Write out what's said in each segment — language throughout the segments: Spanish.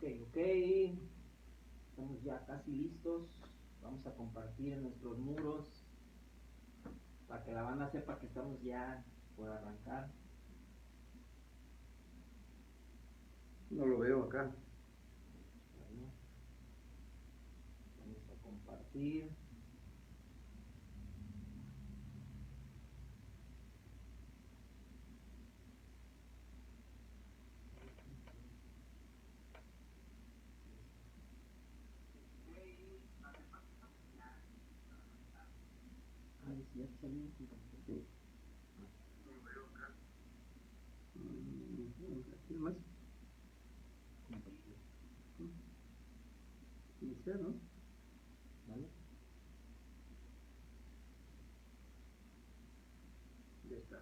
Ok. Estamos ya casi listos. Vamos a compartir en nuestros muros para que la banda sepa que estamos ya por arrancar. No lo veo acá. Bueno, vamos a compartir. Ay, sí, ya te salió. Sí. No lo veo acá. Aquí nomás. Compartir. Iniciar, ¿no? ¿Vale? Ya está.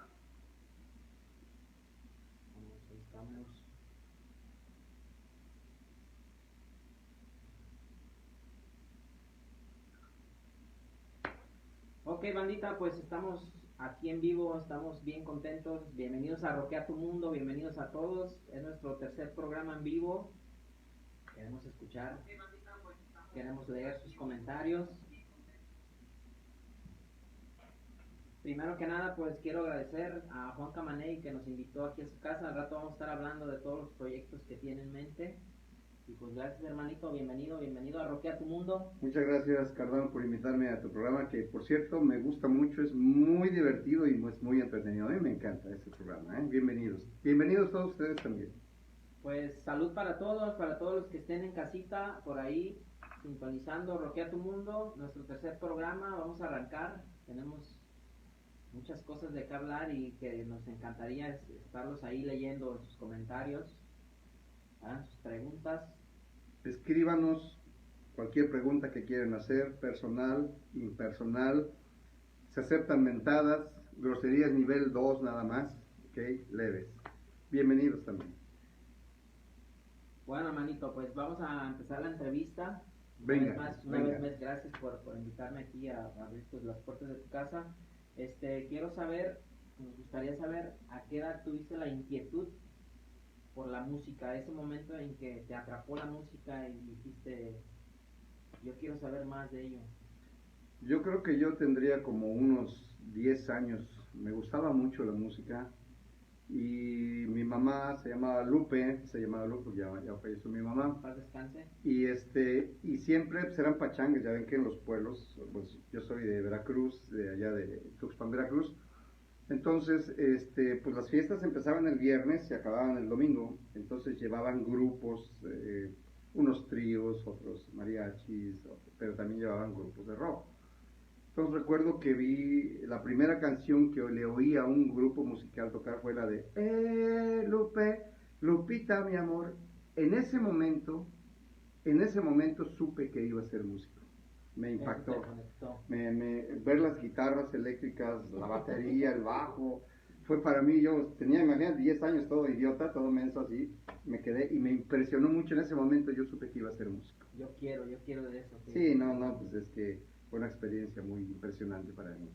Vamos, ahí estamos. Ok, bandita, pues estamos aquí en vivo, estamos bien contentos. Bienvenidos a Roquea tu Mundo, bienvenidos a todos. Es nuestro tercer programa en vivo. Queremos escuchar, queremos leer sus comentarios. Primero que nada, pues quiero agradecer a Juan Camaney que nos invitó aquí a su casa. Al rato vamos a estar hablando de todos los proyectos que tiene en mente. Y pues gracias, hermanito, bienvenido a Roquea tu Mundo. Muchas gracias, Cardano, por invitarme a tu programa, que por cierto me gusta mucho, es muy divertido y es muy entretenido. A mí me encanta este programa, ¿eh? Bienvenidos. Bienvenidos todos ustedes también. Pues salud para todos los que estén en casita, por ahí, sintonizando Roquea tu Mundo, nuestro tercer programa. Vamos a arrancar. Tenemos muchas cosas de qué hablar y que nos encantaría estarlos ahí leyendo sus comentarios, hagan sus preguntas. Escríbanos cualquier pregunta que quieran hacer, personal, impersonal. Se aceptan mentadas, groserías nivel 2 nada más, ok, leves. Bienvenidos también. Bueno, manito, pues vamos a empezar la entrevista. Venga, Una vez más, gracias por invitarme aquí a abrir pues, las puertas de tu casa. Quiero saber, nos gustaría saber a qué edad tuviste la inquietud por la música, ese momento en que te atrapó la música y dijiste, yo quiero saber más de ello. Yo creo que yo tendría como unos 10 años. Me gustaba mucho la música y mi mamá se llamaba Lupe, ya falleció mi mamá. Paz descanse. Y siempre pues, eran pachangues, ya ven que en los pueblos, pues yo soy de Veracruz, de allá de Tuxpan, Veracruz. Entonces, pues las fiestas empezaban el viernes y acababan el domingo. Entonces llevaban grupos, unos tríos, otros mariachis, pero también llevaban grupos de rock. Entonces recuerdo que vi la primera canción que le oí a un grupo musical tocar fue la de Lupe, Lupita, mi amor. En ese momento supe que iba a ser músico. Me impactó. Ver las guitarras eléctricas, la batería, el bajo, fue para mí, yo tenía, imagínate, 10 años, todo idiota, todo menso así, me quedé y me impresionó mucho en ese momento, yo supe que iba a ser músico. Yo quiero de eso. Sí, no, pues es que fue una experiencia muy impresionante para mí.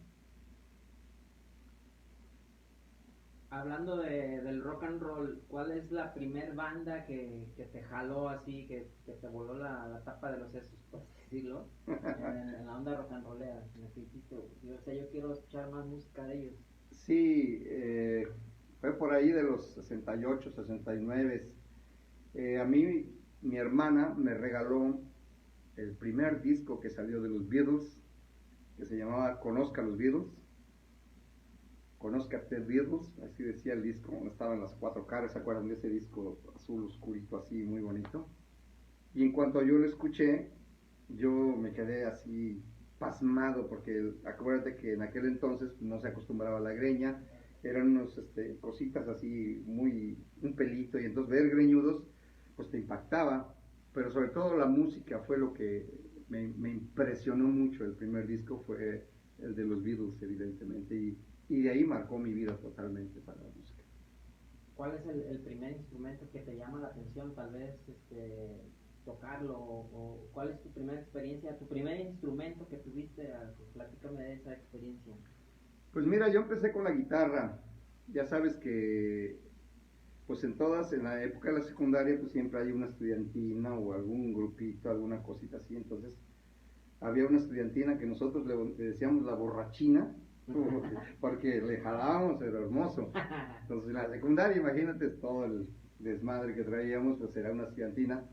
Hablando del rock and roll, ¿cuál es la primer banda que te jaló así, que te voló la tapa de los sesos, por así decirlo, en la onda rock and rollera? Yo quiero escuchar más música de ellos. Sí, fue por ahí de los 68, 69. A mí, mi hermana me regaló el primer disco que salió de los Beatles, que se llamaba Conozca los Beatles. Conozca the Beatles, así decía el disco, estaban las cuatro caras, ¿se acuerdan de ese disco azul oscurito así, muy bonito? Y en cuanto yo lo escuché, yo me quedé así pasmado, porque acuérdate que en aquel entonces no se acostumbraba a la greña, eran unos cositas así, un pelito, y entonces ver greñudos, pues te impactaba, pero sobre todo la música fue lo que me impresionó mucho. El primer disco fue el de los Beatles, evidentemente, y de ahí marcó mi vida totalmente para la música. ¿Cuál es el primer instrumento que te llama la atención, tal vez tocarlo, o cuál es tu primera experiencia, tu primer instrumento que tuviste? Platícame de esa experiencia. Pues mira, yo empecé con la guitarra. Ya sabes que pues en la época de la secundaria, pues siempre hay una estudiantina o algún grupito, alguna cosita así. Entonces, había una estudiantina que nosotros le decíamos la borrachina, porque le jalábamos, era hermoso. Entonces, en la secundaria, imagínate todo el desmadre que traíamos, pues era una estudiantina.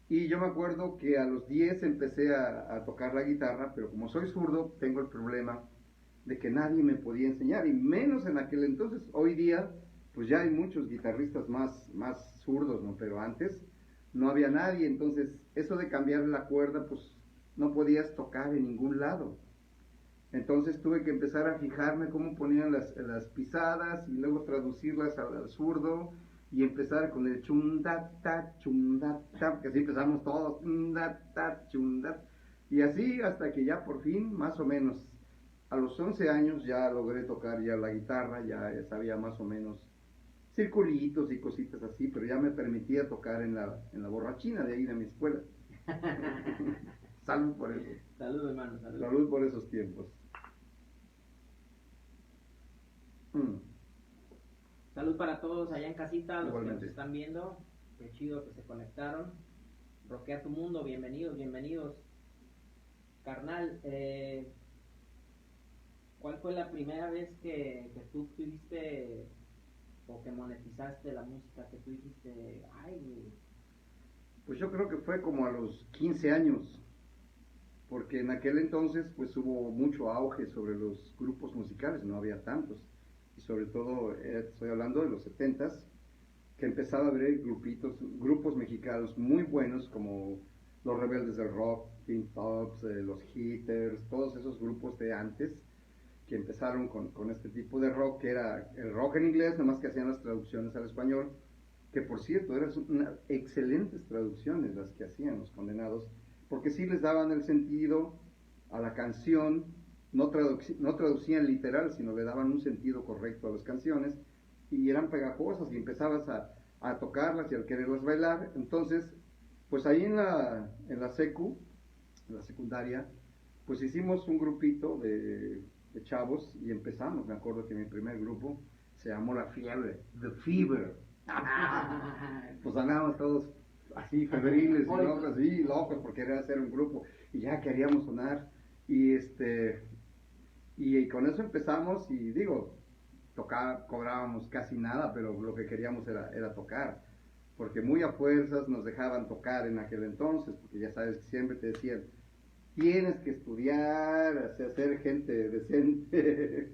Y yo me acuerdo que a los 10 empecé a tocar la guitarra, pero como soy zurdo, tengo el problema de que nadie me podía enseñar, y menos en aquel entonces. Hoy día, pues ya hay muchos guitarristas más zurdos, ¿no? Pero antes no había nadie, entonces eso de cambiar la cuerda, pues no podías tocar en ningún lado. Entonces tuve que empezar a fijarme cómo ponían las pisadas y luego traducirlas al zurdo y empezar con el chundata, que así empezamos todos, chundata, chundata, y así hasta que ya por fin, más o menos, a los 11 años ya logré tocar ya la guitarra, ya sabía más o menos circulitos y cositas así, pero ya me permitía tocar en la borrachina de ahí de mi escuela. Salud por eso. Salud, hermano, salud. Salud por esos tiempos. Salud para todos allá en casita, los Igualmente. que nos están viendo. Qué chido que se conectaron. Roquea tu mundo, bienvenidos, bienvenidos. Carnal, ¿cuál fue la primera vez que tú tuviste o que monetizaste la música, que tú dijiste, ay, Pues yo creo que fue como a los 15 años, porque en aquel entonces pues hubo mucho auge sobre los grupos musicales, no había tantos, y sobre todo estoy hablando de los 70s, que empezaba a haber grupos mexicanos muy buenos como los Rebeldes del Rock, Teen Tops, los Hitters, todos esos grupos de antes que empezaron con este tipo de rock, que era el rock en inglés, nomás que hacían las traducciones al español, que por cierto eran excelentes traducciones las que hacían los condenados, porque sí les daban el sentido a la canción, no traducían literal, sino le daban un sentido correcto a las canciones, y eran pegajosas, y empezabas a tocarlas y al quererlas bailar. Entonces, pues ahí en la secundaria, pues hicimos un grupito de chavos y empezamos. Me acuerdo que mi primer grupo se llamó La Fiebre, The Fever. Pues andábamos todos así febriles y locos por querer hacer un grupo, y ya queríamos sonar, y con eso empezamos. Y digo, cobrábamos casi nada, pero lo que queríamos era tocar, porque muy a fuerzas nos dejaban tocar en aquel entonces, porque ya sabes que siempre te decían, tienes que estudiar, ser gente decente.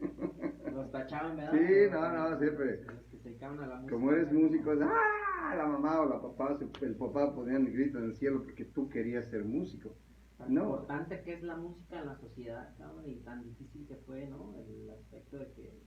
los tachaban, ¿verdad? Sí, no, siempre. Los que se dedicaban a la música. Como eres músico, la mamá o la papá, el papá ponían el grito en el cielo porque tú querías ser músico. Tan No. importante que es la música en la sociedad, cabrón, y tan difícil que fue, ¿no? El aspecto de que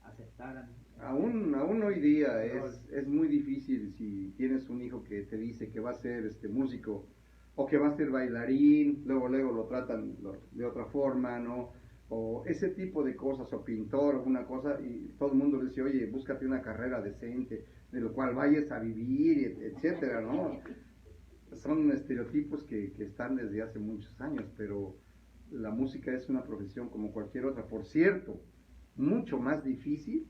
aceptaran. Aún hoy día es muy difícil si tienes un hijo que te dice que va a ser músico o que va a ser bailarín, luego lo tratan de otra forma, ¿no? O ese tipo de cosas, o pintor, o una cosa, y todo el mundo le dice, oye, búscate una carrera decente, de lo cual vayas a vivir, etcétera, ¿no? Son estereotipos que están desde hace muchos años, pero la música es una profesión como cualquier otra. Por cierto, mucho más difícil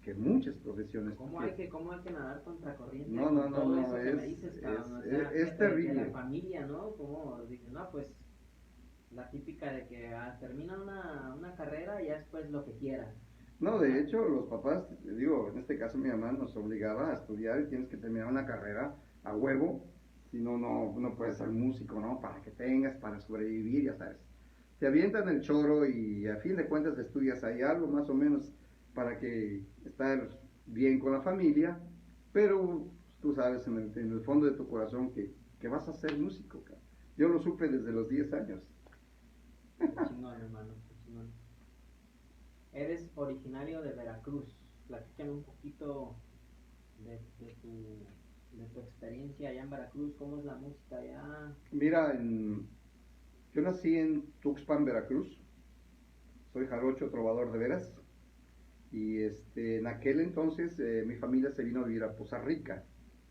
que muchas profesiones. ¿Cómo hay que nadar contra corriente? No, todo eso que me dices, cabrón, o sea, es terrible. De la familia, ¿no? Como dicen, no, pues la típica de que termina una carrera y ya después lo que quiera. No, de hecho, los papás, digo, en este caso mi mamá nos obligaba a estudiar, y tienes que terminar una carrera a huevo, si no puedes ser músico, ¿no? Para que tengas, para sobrevivir, ya sabes. Te avientan el choro y a fin de cuentas estudias ahí algo más o menos para que estar bien con la familia, pero tú sabes en el fondo de tu corazón que vas a ser músico, cara. Yo lo supe desde los 10 años. Qué chingón, hermano, qué chingón. Eres originario de Veracruz. Platícame un poquito de tu experiencia allá en Veracruz. ¿Cómo es la música allá? Mira, yo nací en Tuxpan, Veracruz. Soy jarocho, trovador de veras. Y en aquel entonces mi familia se vino a vivir a Poza Rica,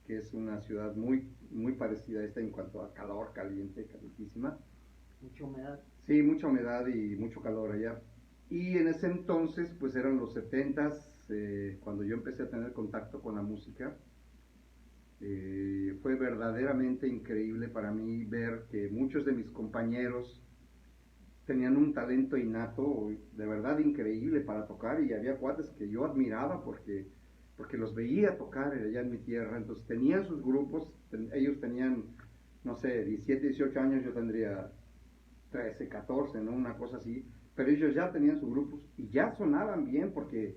que es una ciudad muy, muy parecida a esta en cuanto a calor, caliente, calentísima. Mucha humedad. Sí, mucha humedad y mucho calor allá. Y en ese entonces, pues eran los 70s, cuando yo empecé a tener contacto con la música, fue verdaderamente increíble para mí ver que muchos de mis compañeros tenían un talento innato, de verdad increíble para tocar, y había cuates que yo admiraba porque los veía tocar allá en mi tierra. Entonces tenían sus grupos, ellos tenían, no sé, 17, 18 años, yo tendría 13, 14, ¿no? Una cosa así, pero ellos ya tenían sus grupos y ya sonaban bien porque,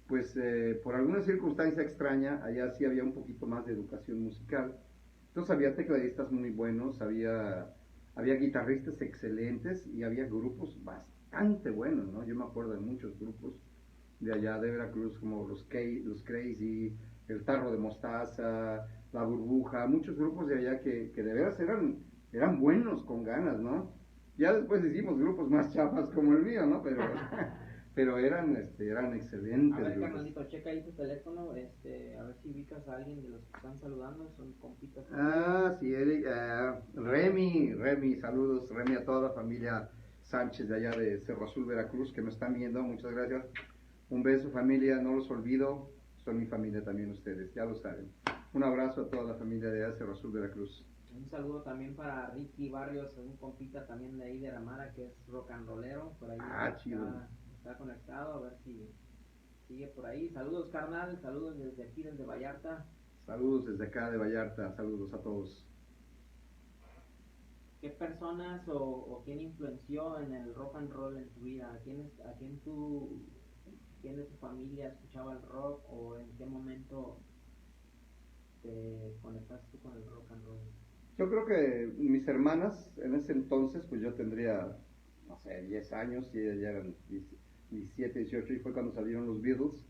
pues, por alguna circunstancia extraña, allá sí había un poquito más de educación musical. Entonces había tecladistas muy buenos, había guitarristas excelentes y había grupos bastante buenos, ¿no? Yo me acuerdo de muchos grupos de allá de Veracruz, como los Crazy, el Tarro de Mostaza, la Burbuja, muchos grupos de allá que de veras eran buenos, con ganas, ¿no? Ya después hicimos grupos más chafas como el mío, ¿no? Pero eran excelentes. A ver, grupos. carnalito, checa ahí tu teléfono, a ver si ubicas a alguien de los que están saludando, son compitas. Ah, sí, Eric, Remy, saludos, Remy, a toda la familia Sánchez de allá de Cerro Azul, Veracruz, que me están viendo, muchas gracias. Un beso, familia, no los olvido, son mi familia también ustedes, ya lo saben. Un abrazo a toda la familia de allá de Cerro Azul, Veracruz. Un saludo también para Ricky Barrios, un compita también de ahí de la Mara, que es rock and rollero, por ahí está conectado, a ver si sigue por ahí. Saludos, carnal, saludos desde aquí, desde Vallarta. Saludos desde acá de Vallarta, saludos a todos. ¿Qué personas o quién influenció en el rock and roll en tu vida? ¿Quién de tu familia escuchaba el rock o en qué momento te conectaste con el rock and roll? Yo creo que mis hermanas, en ese entonces, pues yo tendría, no sé, 10 años y ellas ya eran 17, 18, y fue cuando salieron los Beatles.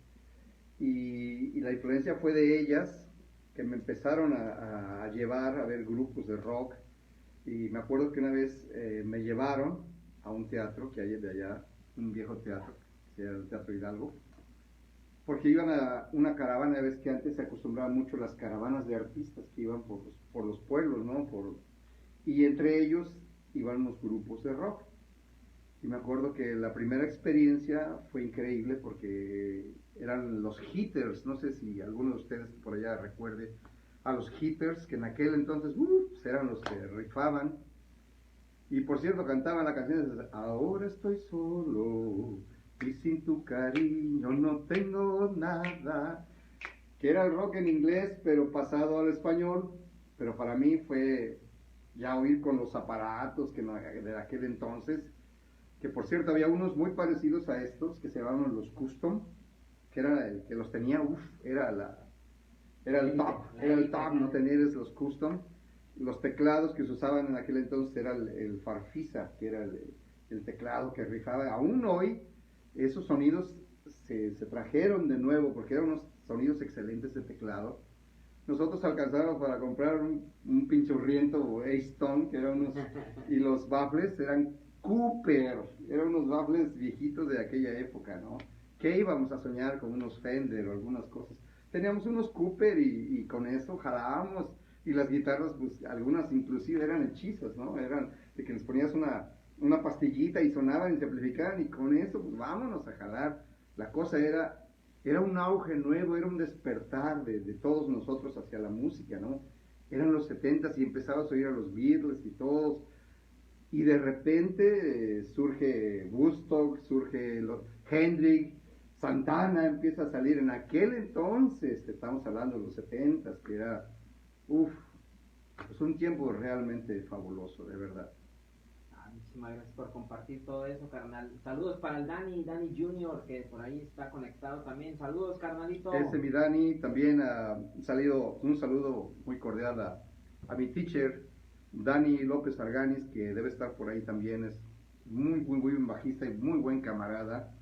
Y la influencia fue de ellas, que me empezaron a llevar a ver grupos de rock. Y me acuerdo que una vez me llevaron a un teatro que hay de allá, un viejo teatro, que era el Teatro Hidalgo, porque iban a una caravana. Ves que antes se acostumbraban mucho las caravanas de artistas que iban por los pueblos, ¿no? Y entre ellos iban unos grupos de rock. Y me acuerdo que la primera experiencia fue increíble porque eran los Hitters, no sé si alguno de ustedes por allá recuerde a los Hitters, que en aquel entonces eran los que rifaban. Y por cierto, cantaban la canción de Ahora estoy solo y sin tu cariño no tengo nada, que era el rock en inglés pero pasado al español. Pero para mí fue ya oír con los aparatos de aquel entonces, que por cierto había unos muy parecidos a estos que se llamaban los Custom, que era el que los tenía, era el top, no tener los Custom. Los teclados que se usaban en aquel entonces era el Farfisa, que era el teclado que rifaba. Aún hoy esos sonidos se trajeron de nuevo porque eran unos sonidos excelentes de teclado. Nosotros alcanzamos para comprar un pinchurriento A-Stone, que eran y los baffles eran Cooper, eran unos baffles viejitos de aquella época, ¿no? ¿Qué íbamos a soñar con unos Fender o algunas cosas? Teníamos unos Cooper y con eso jalábamos. Y las guitarras, pues algunas inclusive eran hechizos, ¿no? Eran de que les ponías una pastillita y sonaban y se amplificaban, y con eso, pues vámonos a jalar. La cosa era un auge nuevo, era un despertar de todos nosotros hacia la música, ¿no? Eran los 70s y empezabas a oír a los Beatles y todos. Y de repente surge Woodstock, surge Hendrix, Santana empieza a salir en aquel entonces, estamos hablando de los 70s, que era, pues un tiempo realmente fabuloso, de verdad. Muchísimas gracias por compartir todo eso, carnal. Saludos para el Dani Junior, que por ahí está conectado también. Saludos, carnalito. Ese mi Dani, también ha salido un saludo muy cordial a mi teacher, Dani López Arganis, que debe estar por ahí también. Es muy buen bajista y muy buen camarada,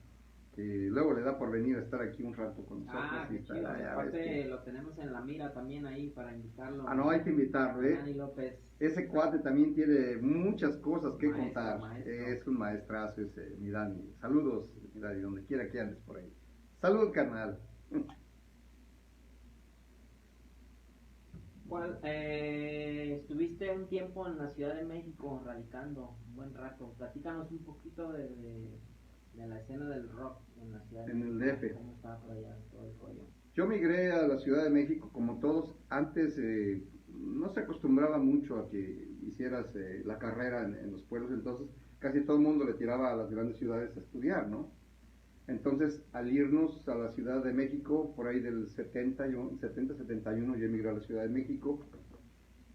que luego le da por venir a estar aquí un rato con nosotros. Qué chido. Aparte lo tenemos en la mira también ahí para invitarlo. No, hay que invitarlo, Dani López. Ese cuate también tiene muchas cosas que contar. Maestro. Es un maestrazo ese, mi Dani. Saludos, mi Dani, donde quiera que andes por ahí. Salud, carnal. Estuviste un tiempo en la Ciudad de México radicando, un buen rato. Platícanos un poquito de la escena del rock en la ciudad de En el México? DF. ¿Cómo estaba por allá todo el rollo? Yo migré a la Ciudad de México como todos. Antes no se acostumbraba mucho a que hicieras la carrera en los pueblos, entonces casi todo el mundo le tiraba a las grandes ciudades a estudiar, ¿no? Entonces, al irnos a la Ciudad de México, por ahí del 70, 71, yo emigré a la Ciudad de México.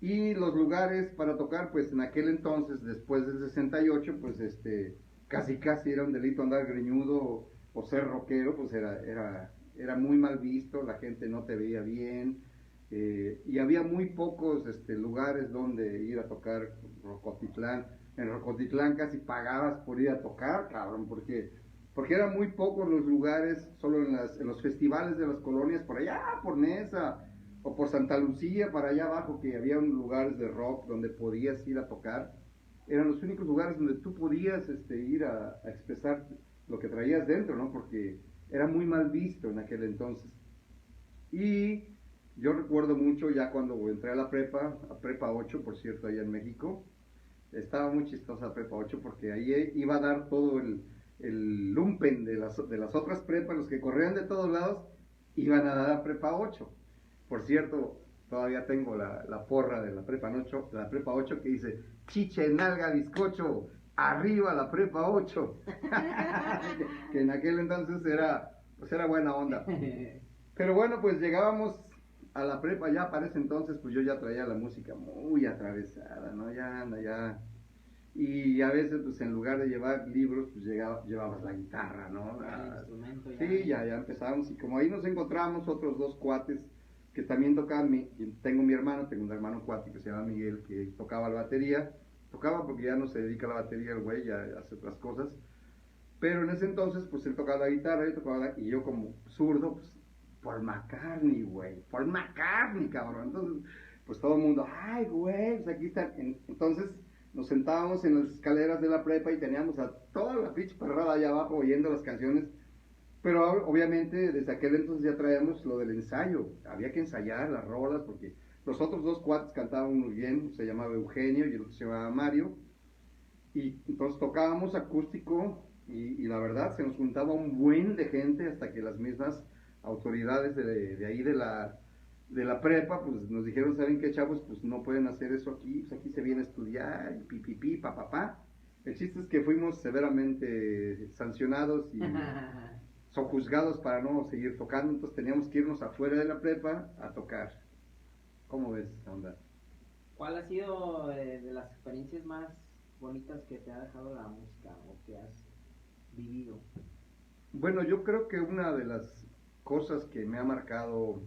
Y los lugares para tocar, pues en aquel entonces, después del 68, pues casi casi era un delito andar greñudo o ser rockero, pues era muy mal visto, la gente no te veía bien, y había muy pocos lugares donde ir a tocar Rocotitlán. En Rocotitlán casi pagabas por ir a tocar, cabrón, porque eran muy pocos los lugares, solo en los festivales de las colonias, por allá, por Nesa, o por Santa Lucía, para allá abajo, que había unos lugares de rock donde podías ir a tocar. Eran los únicos lugares donde tú podías ir a expresar lo que traías dentro, ¿no? Porque era muy mal visto en aquel entonces. Y yo recuerdo mucho ya cuando entré a prepa 8, por cierto, allá en México. Estaba muy chistosa prepa 8 porque ahí iba a dar todo el lumpen de las otras prepas, los que corrían de todos lados, iban a dar a prepa 8. Por cierto, todavía tengo la porra de la prepa 8 que dice, chiche, nalga, bizcocho, arriba la prepa 8. que en aquel entonces era buena onda. Pero bueno, pues llegábamos a la prepa ya para ese entonces, pues yo ya traía la música muy atravesada, ¿no? Ya. Y a veces, pues en lugar de llevar libros, pues llevabas la guitarra, ¿no? El instrumento ya. Sí, ya empezábamos. Y como ahí nos encontramos otros dos cuates que también tocaban, tengo un hermano cuate que se llama Miguel, que tocaba la batería. Tocaba porque ya no se dedica a la batería el güey, ya hace otras cosas. Pero en ese entonces, pues él tocaba la guitarra, y yo como zurdo, pues Paul McCartney, güey. Paul McCartney, cabrón. Entonces, pues todo el mundo, ay, güey, pues aquí está. Entonces nos sentábamos en las escaleras de la prepa y teníamos a toda la pinche perrada allá abajo oyendo las canciones. Pero obviamente desde aquel entonces ya traíamos lo del ensayo. Había que ensayar las rolas porque los otros dos cuates cantaban muy bien. Se llamaba Eugenio y el otro se llamaba Mario. Y entonces tocábamos acústico y la verdad se nos juntaba un buen de gente hasta que las mismas autoridades de ahí de la prepa pues nos dijeron, ¿saben qué, chavos? Pues no pueden hacer eso aquí, pues aquí se viene a estudiar y pipipi, papá. El chiste es que fuimos severamente sancionados y sojuzgados para no seguir tocando, entonces teníamos que irnos afuera de la prepa a tocar. ¿Cómo ves esta onda? ¿Cuál ha sido de las experiencias más bonitas que te ha dejado la música o que has vivido? Bueno, yo creo que una de las cosas que me ha marcado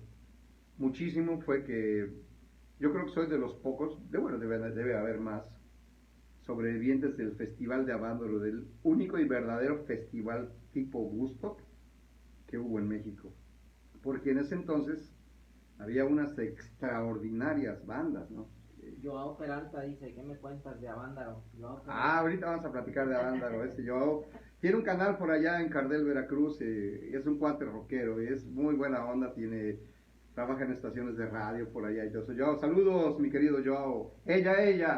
muchísimo fue que yo creo que soy de los pocos, debe haber más sobrevivientes del Festival de Avándaro, del único y verdadero festival tipo Woodstock que hubo en México. Porque en ese entonces había unas extraordinarias bandas, ¿no? Joao Peralta dice, ¿qué me cuentas de Avándaro? Ahorita vamos a platicar de Avándaro. Joao tiene un canal por allá en Cardel, Veracruz, es un cuate rockero, es muy buena onda, trabaja en estaciones de radio por allá y todo eso. Joao, saludos, mi querido Joao.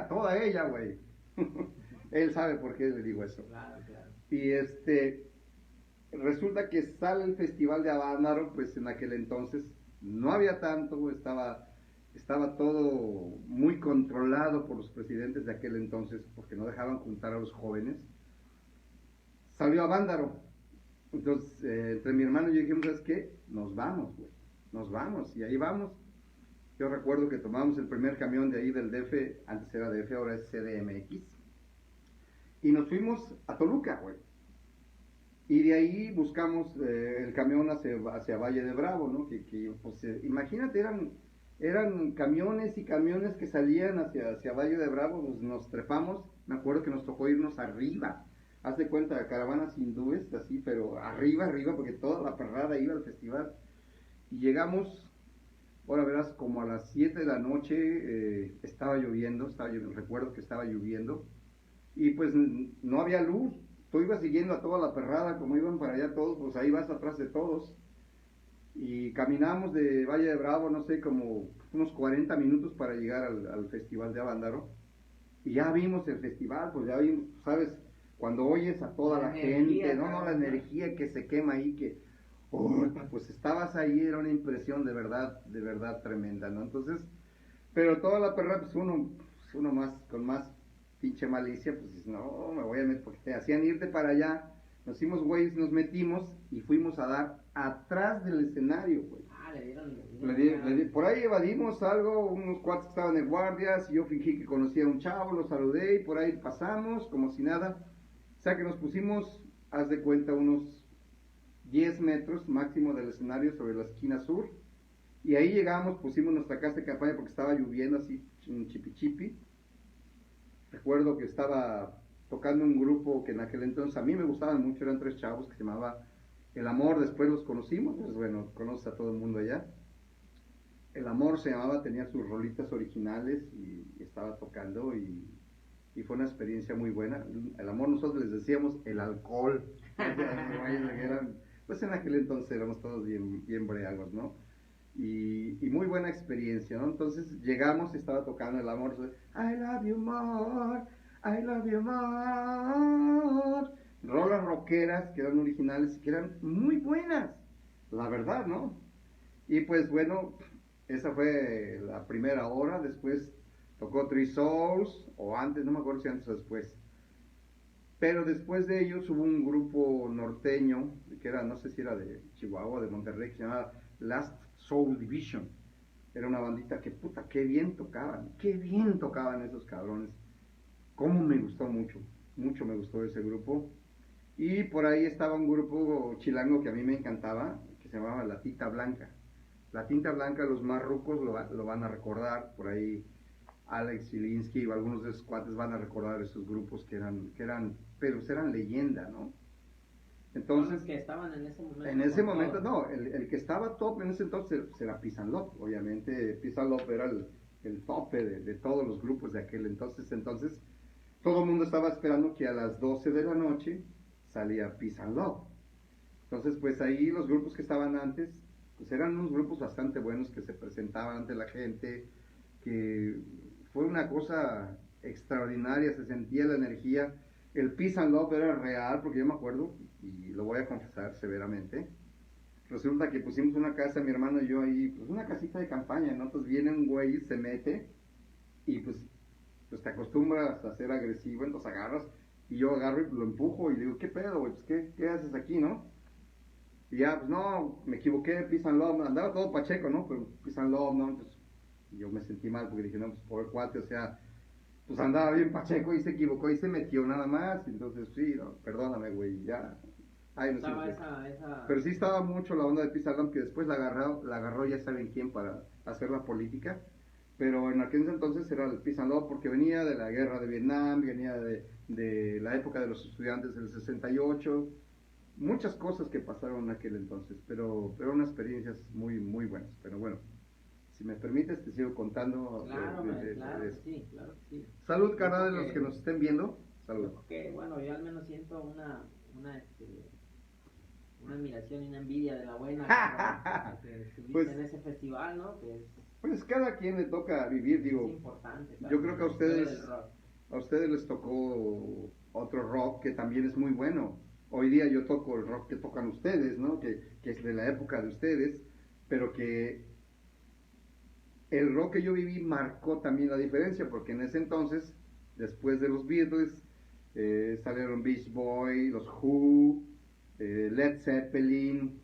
Toda ella, güey. Él sabe por qué le digo eso. Claro. Y resulta que sale el Festival de Avándaro, pues en aquel entonces no había tanto, estaba todo muy controlado por los presidentes de aquel entonces, porque no dejaban juntar a los jóvenes. Salió Avándaro. Entonces, entre mi hermano y yo dijimos, ¿sabes qué? Nos vamos, güey. Nos vamos, y ahí vamos. Yo recuerdo que tomamos el primer camión de ahí del DF, antes era DF, ahora es CDMX, y nos fuimos a Toluca, güey. Y de ahí buscamos el camión hacia Valle de Bravo, ¿no? Pues, imagínate, eran camiones y camiones que salían hacia Valle de Bravo, pues nos trepamos, me acuerdo que nos tocó irnos arriba, haz de cuenta, caravanas hindúes, así, pero arriba, porque toda la perrada iba al festival. Y llegamos, ahora verás, como a las 7 de la noche, estaba lloviendo, recuerdo que estaba lloviendo, y pues no había luz. Tú ibas siguiendo a toda la perrada, como iban para allá todos, pues ahí vas atrás de todos. Y caminamos de Valle de Bravo, no sé, como unos 40 minutos para llegar al Festival de Avándaro. Y ya vimos el festival, pues ya vimos, ¿sabes? cuando oyes a toda la gente, no, la energía que se quema ahí, que, pues estabas ahí, era una impresión de verdad tremenda, ¿no? Entonces, pero toda la perra, pues uno más, con más pinche malicia, pues dices, no, me voy a meter, porque te hacían irte para allá, nos hicimos güeyes, nos metimos y fuimos a dar atrás del escenario, güey. Por ahí evadimos algo, unos cuates que estaban de guardias, y yo fingí que conocía a un chavo, lo saludé y por ahí pasamos como si nada. O sea que nos pusimos, haz de cuenta, unos 10 metros máximo del escenario sobre la esquina sur. Y ahí llegamos, pusimos nuestra casa de campaña porque estaba lloviendo así, un chipi. Recuerdo que estaba tocando un grupo que en aquel entonces a mí me gustaban mucho, eran 3 chavos que se llamaba El Amor, después los conocimos, pues bueno, conoces a todo el mundo allá. El Amor se llamaba, tenía sus rolitas originales y estaba tocando y fue una experiencia muy buena. El Amor nosotros les decíamos el alcohol. Pues en aquel entonces éramos todos bien breagos, ¿no? Y muy buena experiencia, ¿no? Entonces llegamos y estaba tocando El Amor. I love you more, I love you more. Rolas rockeras que eran originales y que eran muy buenas, la verdad, ¿no? Y pues bueno, esa fue la primera hora. Después tocó Three Souls, o antes, no me acuerdo si antes o después. Pero después de ellos hubo un grupo norteño, que era, no sé si era de Chihuahua, de Monterrey, que se llamaba Last Soul Division. Era una bandita que, puta, qué bien tocaban esos cabrones. Cómo me gustó mucho me gustó ese grupo. Y por ahí estaba un grupo chilango que a mí me encantaba, que se llamaba La Tinta Blanca. La Tinta Blanca, los más rucos lo van a recordar, por ahí Alex Zielinski o algunos de esos cuates van a recordar esos grupos que eran leyenda, ¿no? Entonces, que estaban en ese momento. En ese momento, no, el que estaba top en ese entonces era Peace and Love, obviamente. Peace and Love era el tope de todos los grupos de aquel entonces. Entonces, todo el mundo estaba esperando que a las 12 de la noche salía Peace and Love. Entonces, pues ahí los grupos que estaban antes, pues eran unos grupos bastante buenos que se presentaban ante la gente, que fue una cosa extraordinaria, se sentía la energía. El Peace and Love era real, porque yo me acuerdo, y lo voy a confesar severamente, resulta que pusimos una casa, mi hermano y yo ahí, pues una casita de campaña, ¿no? Entonces viene un güey, se mete, y pues te acostumbras a ser agresivo, entonces agarras, y yo agarro y lo empujo, y digo, ¿qué pedo, güey? Pues, ¿qué haces aquí, no? Y ya, pues no, me equivoqué, Peace and Love, andaba todo pacheco, ¿no? Pero Peace and Love, ¿no? Entonces yo me sentí mal, porque dije, no, pues pobre cuate, o sea, pues andaba bien pacheco y se equivocó y se metió nada más. Entonces, sí, no, perdóname, güey, ya. Ay, no sé. Pero sí estaba mucho la onda de Peace and Love, que después la agarró ya saben quién para hacer la política. Pero en aquel entonces era el Peace and Love porque venía de la guerra de Vietnam, venía de la época de los estudiantes del 68. Muchas cosas que pasaron en aquel entonces, pero unas experiencias muy buenas. Pero bueno, si me permites, te sigo contando. Claro, claro que sí. Salud, carnal, de los que nos estén viendo. Salud. Porque, bueno, yo al menos siento una admiración y una envidia de la buena que estuviste pues, en ese festival, ¿no? Pues cada quien le toca vivir, digo. Es importante. Yo creo que a ustedes les tocó otro rock que también es muy bueno. Hoy día yo toco el rock que tocan ustedes, ¿no? Que es de la época de ustedes, pero que el rock que yo viví marcó también la diferencia, porque en ese entonces, después de los Beatles, salieron Beach Boy, los Who, Led Zeppelin,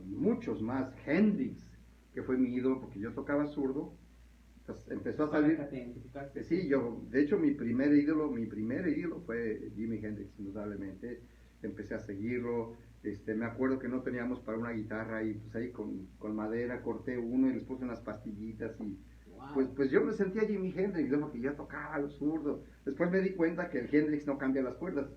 muchos más, Hendrix, que fue mi ídolo porque yo tocaba zurdo. Entonces empezó a salir. Sí, de hecho mi primer ídolo fue Jimi Hendrix, indudablemente. Empecé a seguirlo. Me acuerdo que no teníamos para una guitarra y pues ahí con madera corté uno y les puse unas pastillitas y pues yo me sentía Jimi Hendrix, ¿no? Porque ya tocaba lo zurdo. Después me di cuenta que el Hendrix no cambia las cuerdas,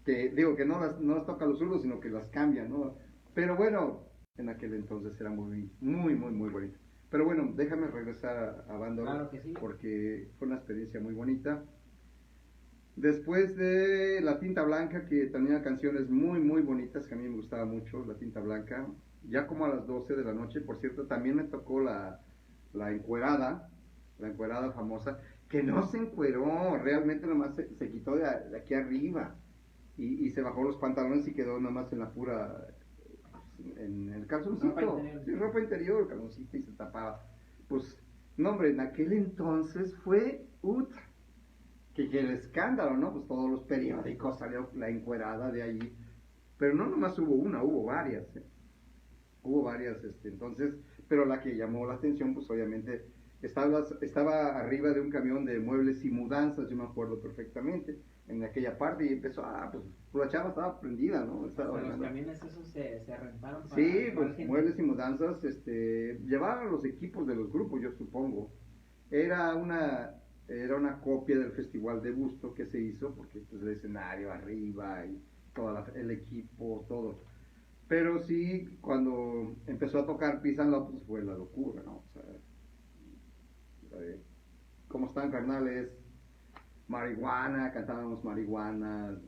que digo que no las toca los zurdos, sino que las cambia, ¿no? Pero bueno, en aquel entonces era muy bonito. Pero bueno, déjame regresar a Banda Oro, claro que sí, porque fue una experiencia muy bonita. Después de La Tinta Blanca, que tenía canciones muy bonitas que a mí me gustaba mucho, La Tinta Blanca, ya como a las 12 de la noche, por cierto, también me tocó la encuerada famosa, que no se encueró, realmente nomás se quitó de aquí arriba, y se bajó los pantalones y quedó nada más en la pura, en el calzoncito, ropa interior, calzoncito y se tapaba. Pues, no hombre, en aquel entonces fue, que el escándalo, ¿no? Pues todos los periódicos salió la encuerada de allí, pero no nomás hubo una, hubo varias, ¿eh? Hubo varias, entonces, pero la que llamó la atención, pues obviamente, estaba arriba de un camión de muebles y mudanzas, yo me acuerdo perfectamente, en aquella parte, y empezó, pues la chava estaba prendida, ¿no? Estaba los camiones esos se rentaron para... Sí, pues muebles y mudanzas, llevaban los equipos de los grupos, yo supongo. Era una copia del Festival de Busto que se hizo, porque pues el escenario arriba y todo el equipo, todo. Pero sí, cuando empezó a tocar Pisando, pues fue la locura, ¿no? O sea, ¿cómo están, carnales? Marihuana, cantábamos marihuana,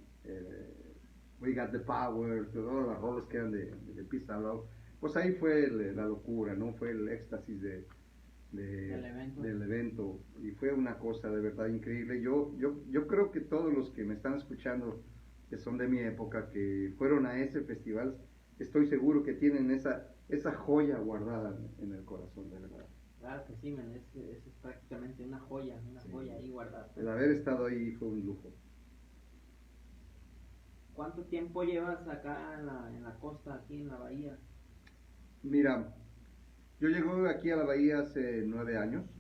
We Got the Power, todas las rolas que eran de Peace and Love. Pues ahí fue la locura, ¿no? Fue el éxtasis del evento. Y fue una cosa de verdad increíble. Yo creo que todos los que me están escuchando, que son de mi época, que fueron a ese festival, estoy seguro que tienen esa joya guardada en el corazón, de verdad. Claro que sí, man, es prácticamente una joya ahí guardada. El haber estado ahí fue un lujo. ¿Cuánto tiempo llevas acá en la costa, aquí en la bahía? Mira, yo llegué aquí a la bahía hace 9 años.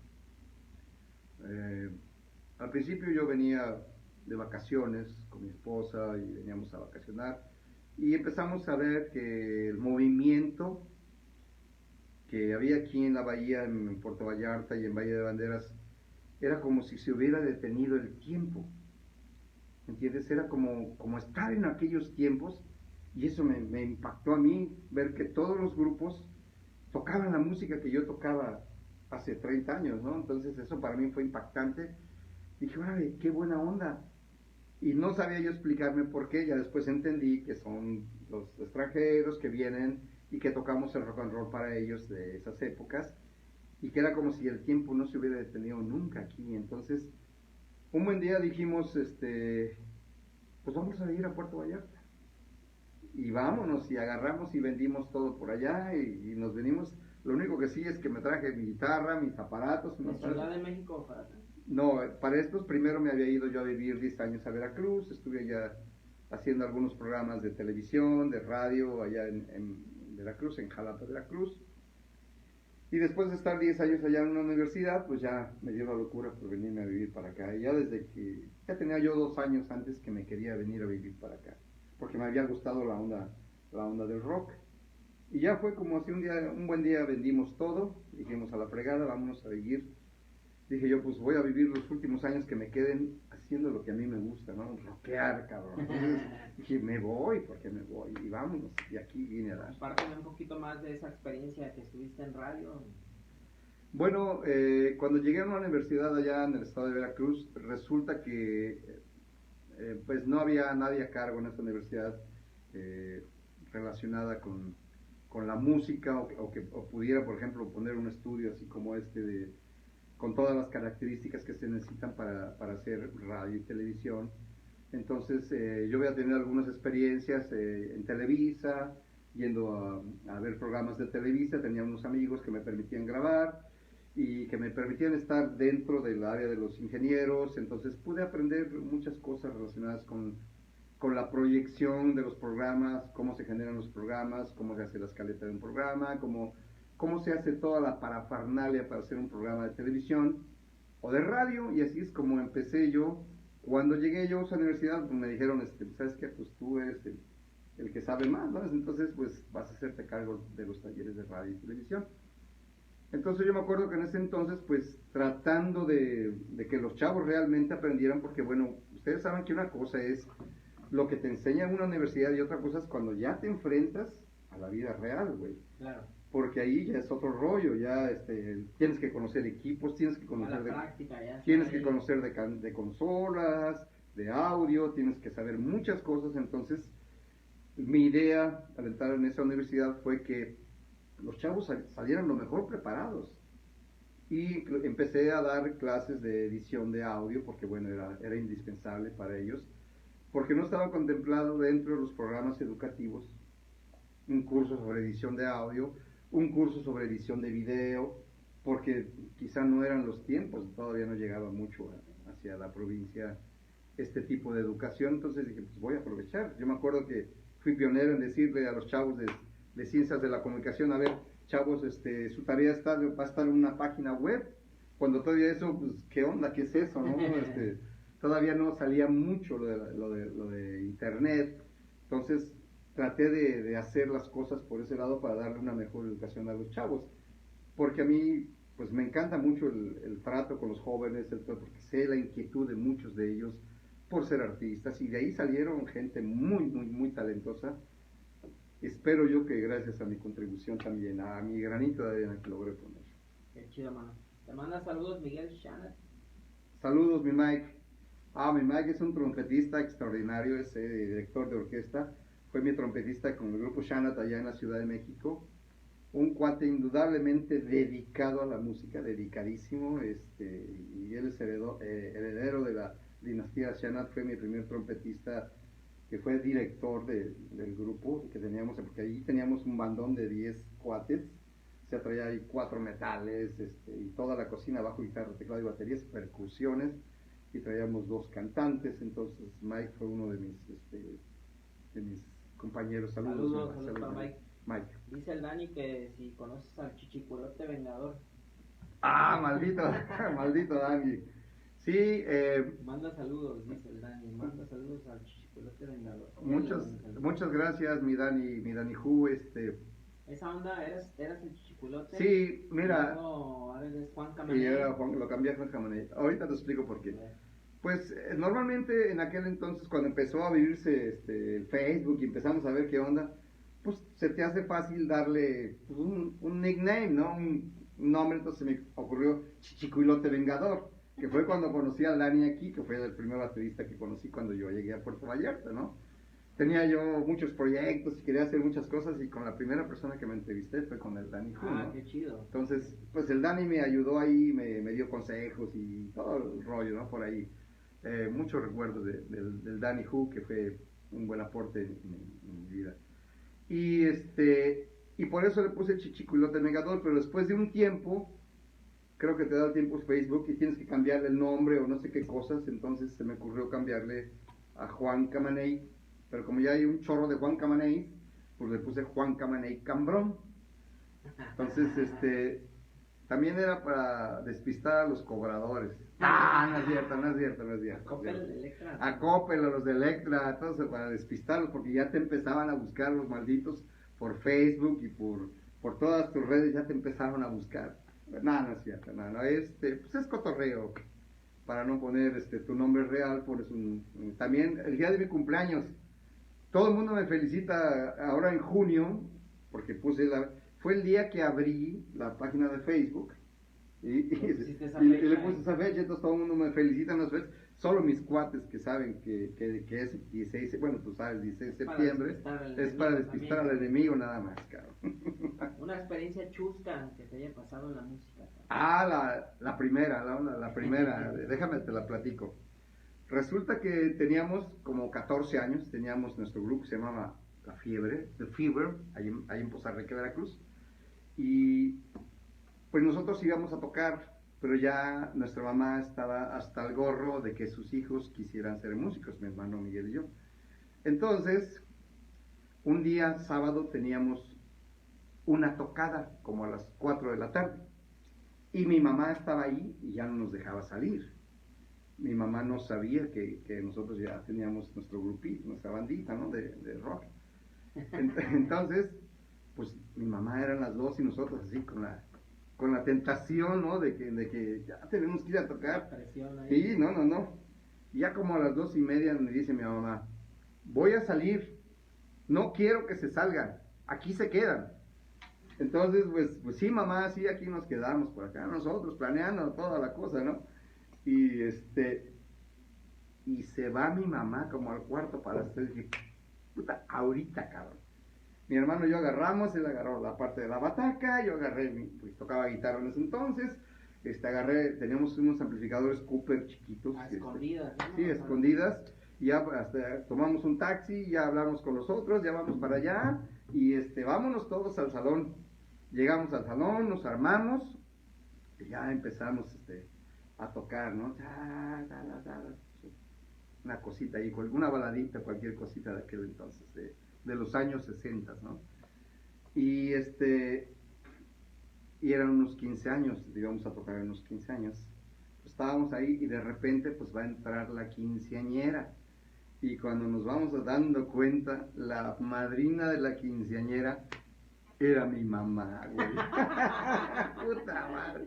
Al principio yo venía de vacaciones con mi esposa y veníamos a vacacionar y empezamos a ver que el movimiento que había aquí en la bahía, en Puerto Vallarta y en Valle de Banderas, era como si se hubiera detenido el tiempo. ¿Entiendes? Era como estar en aquellos tiempos, y eso me impactó a mí, ver que todos los grupos tocaban la música que yo tocaba hace 30 años, ¿no? Entonces eso para mí fue impactante. Dije, órale, qué buena onda. Y no sabía yo explicarme por qué, ya después entendí que son los extranjeros que vienen y que tocamos el rock and roll para ellos de esas épocas, y que era como si el tiempo no se hubiera detenido nunca aquí. Entonces, un buen día dijimos, pues vamos a ir a Puerto Vallarta. Y vámonos, y agarramos y vendimos todo por allá, y nos venimos. Lo único que sí es que me traje mi guitarra, mis aparatos. ¿En Ciudad de México o para acá? No, para estos primero me había ido yo a vivir 10 años a Veracruz, estuve allá haciendo algunos programas de televisión, de radio, allá en Veracruz, en Jalapa, Veracruz. Y después de estar 10 años allá en una universidad, pues ya me dio la locura por venirme a vivir para acá. Y ya tenía yo 2 años antes que me quería venir a vivir para acá, porque me había gustado la onda del rock. Y ya fue como así un buen día vendimos todo, dijimos a la fregada, vámonos a vivir. Dije yo, pues voy a vivir los últimos años que me queden haciendo lo que a mí me gusta, ¿no? Rockear, cabrón. Entonces dije, me voy, porque me voy, y vámonos. Y aquí vine a dar. Compárteme un poquito más de esa experiencia que estuviste en radio. Bueno, cuando llegué a una universidad allá en el estado de Veracruz, resulta que pues no había nadie a cargo en esta universidad relacionada con la música, o que pudiera, por ejemplo, poner un estudio así como con todas las características que se necesitan para hacer radio y televisión. Entonces yo había tenido algunas experiencias en Televisa, yendo a ver programas de Televisa, tenía unos amigos que me permitían grabar y que me permitían estar dentro del área de los ingenieros. Entonces pude aprender muchas cosas relacionadas con la proyección de los programas, cómo se generan los programas, cómo se hace la escaleta de un programa, cómo se hace toda la parafernalia para hacer un programa de televisión o de radio. Y así es como empecé yo. Cuando llegué yo a esa universidad, pues me dijeron, ¿sabes qué? Pues tú eres el que sabe más, ¿no? Entonces, pues vas a hacerte cargo de los talleres de radio y televisión. Entonces yo me acuerdo que en ese entonces, pues tratando de que los chavos realmente aprendieran, porque bueno, ustedes saben que una cosa es lo que te enseña en una universidad y otra cosa es cuando ya te enfrentas a la vida real, güey. Claro. Porque ahí ya es otro rollo, ya tienes que conocer equipos, tienes que conocer de consolas, de audio, tienes que saber muchas cosas. Entonces mi idea al entrar en esa universidad fue que los chavos salieran lo mejor preparados, y empecé a dar clases de edición de audio, porque bueno, era indispensable para ellos, porque no estaba contemplado dentro de los programas educativos un curso sobre edición de audio, un curso sobre edición de video, porque quizá no eran los tiempos, todavía no llegaba mucho hacia la provincia este tipo de educación. Entonces dije, pues voy a aprovechar. Yo me acuerdo que fui pionero en decirle a los chavos de ciencias de la comunicación, a ver, chavos, su tarea va a estar en una página web, cuando todavía eso, pues, ¿qué onda? ¿Qué es eso? ¿No? Todavía no salía mucho lo de internet. Entonces traté de hacer las cosas por ese lado para darle una mejor educación a los chavos, porque a mí pues me encanta mucho el trato con los jóvenes, porque sé la inquietud de muchos de ellos por ser artistas, y de ahí salieron gente muy, muy, muy talentosa. Espero yo que gracias a mi contribución también, a mi granito de arena que logré poner. Qué chido, mano. Te manda saludos Miguel Shanat. Saludos, mi Mike. Mi Mike es un trompetista extraordinario, es director de orquesta. Fue mi trompetista con el grupo Shanat allá en la Ciudad de México. Un cuate indudablemente dedicado a la música, dedicadísimo, y él es heredero de la dinastía Shanat. Fue mi primer trompetista, que fue director del grupo que teníamos, porque ahí teníamos un bandón de 10 cuates. Se traía ahí 4 metales, y toda la cocina, bajo, guitarra, teclado y baterías, percusiones, y traíamos 2 cantantes. Entonces Mike fue uno de mis compañeros. Saludos para Mike. Mike. Dice el Dani que si conoces al Chichicuelote Vengador. Maldito, maldito Dani. Sí, manda saludos, dice el Dani, manda saludos al Chichicuelote Vengador. Muchas gracias, mi Dani Hu. Esa onda, ¿eras el Chichicuelote? Sí, mira. Ahora eres Juan Camaney. Y ahora lo cambié a Juan Camaney. Ahorita te explico por qué. Pues normalmente en aquel entonces, cuando empezó a vivirse el Facebook y empezamos a ver qué onda, pues se te hace fácil darle, pues, un nickname, ¿no? Un nombre. Entonces me ocurrió Chichicuelote Vengador, que fue cuando conocí a Dani aquí, que fue el primer baterista que conocí cuando yo llegué a Puerto Vallarta, ¿no? Tenía yo muchos proyectos y quería hacer muchas cosas, y con la primera persona que me entrevisté fue con el Dani Hu, ¿no? Qué chido. Entonces, pues el Dani me ayudó ahí, me dio consejos y todo el rollo, ¿no? Por ahí. Muchos recuerdos del Dani Hu, que fue un buen aporte en mi vida. Y por eso le puse Chichicuelote Vengador, pero después de un tiempo, creo que te da tiempo Facebook y tienes que cambiarle el nombre o no sé qué cosas, entonces se me ocurrió cambiarle a Juan Camaney, pero como ya hay un chorro de Juan Camaney, pues le puse Juan Camaney Cambrón. Entonces, también era para despistar a los cobradores. No es cierto. A Coppel, a los de Electra, entonces para despistarlos, porque ya te empezaban a buscar los malditos por Facebook y por todas tus redes, ya te empezaron a buscar. No es cierto, pues es cotorreo. Para no poner tu nombre real, pones también el día de mi cumpleaños. Todo el mundo me felicita ahora en junio, porque fue el día que abrí la página de Facebook y le puse esa fecha. Entonces todo el mundo me felicita en las fechas. Solo mis cuates que saben que es 16, bueno, tú sabes, 16 de septiembre, es para despistar al enemigo nada más, cabrón. Una experiencia chusca que te haya pasado en la música. La primera, déjame te la platico. Resulta que teníamos como 14 años, teníamos nuestro grupo, se llamaba La Fiebre, The Fever, ahí en Poza Rica, Veracruz, y pues nosotros íbamos a tocar, pero ya nuestra mamá estaba hasta el gorro de que sus hijos quisieran ser músicos, mi hermano Miguel y yo. Entonces, un día sábado teníamos una tocada como a las 4 de la tarde, y mi mamá estaba ahí y ya no nos dejaba salir. Mi mamá no sabía que nosotros ya teníamos nuestro grupito, nuestra bandita, ¿no? de rock. Entonces, pues mi mamá eran las 2 y nosotros así con la tentación, ¿no? De que ya tenemos que ir a tocar. Sí, no. Y ya como a las 2:30 me dice mi mamá, voy a salir, no quiero que se salgan, aquí se quedan. Entonces, pues sí, mamá, sí, aquí nos quedamos por acá nosotros, planeando toda la cosa, ¿no? Y se va mi mamá como al cuarto para hacer, dije, puta, ahorita, cabrón. Mi hermano y yo agarramos, él agarró la parte de la bataca, yo agarré, pues tocaba guitarra en ese entonces, teníamos unos amplificadores Cooper chiquitos. Escondidas, ¿no? Sí, escondidas, y ya hasta tomamos un taxi, ya hablamos con los otros, ya vamos para allá, y vámonos todos al salón. Llegamos al salón, nos armamos, y ya empezamos a tocar, ¿no? Una cosita ahí, una baladita, cualquier cosita de aquel entonces, de los años 60, ¿no? Y y eran unos 15 años, íbamos a tocar en unos 15 años. Pues estábamos ahí y de repente pues va a entrar la quinceañera. Y cuando nos vamos dando cuenta, la madrina de la quinceañera era mi mamá, güey. Puta madre.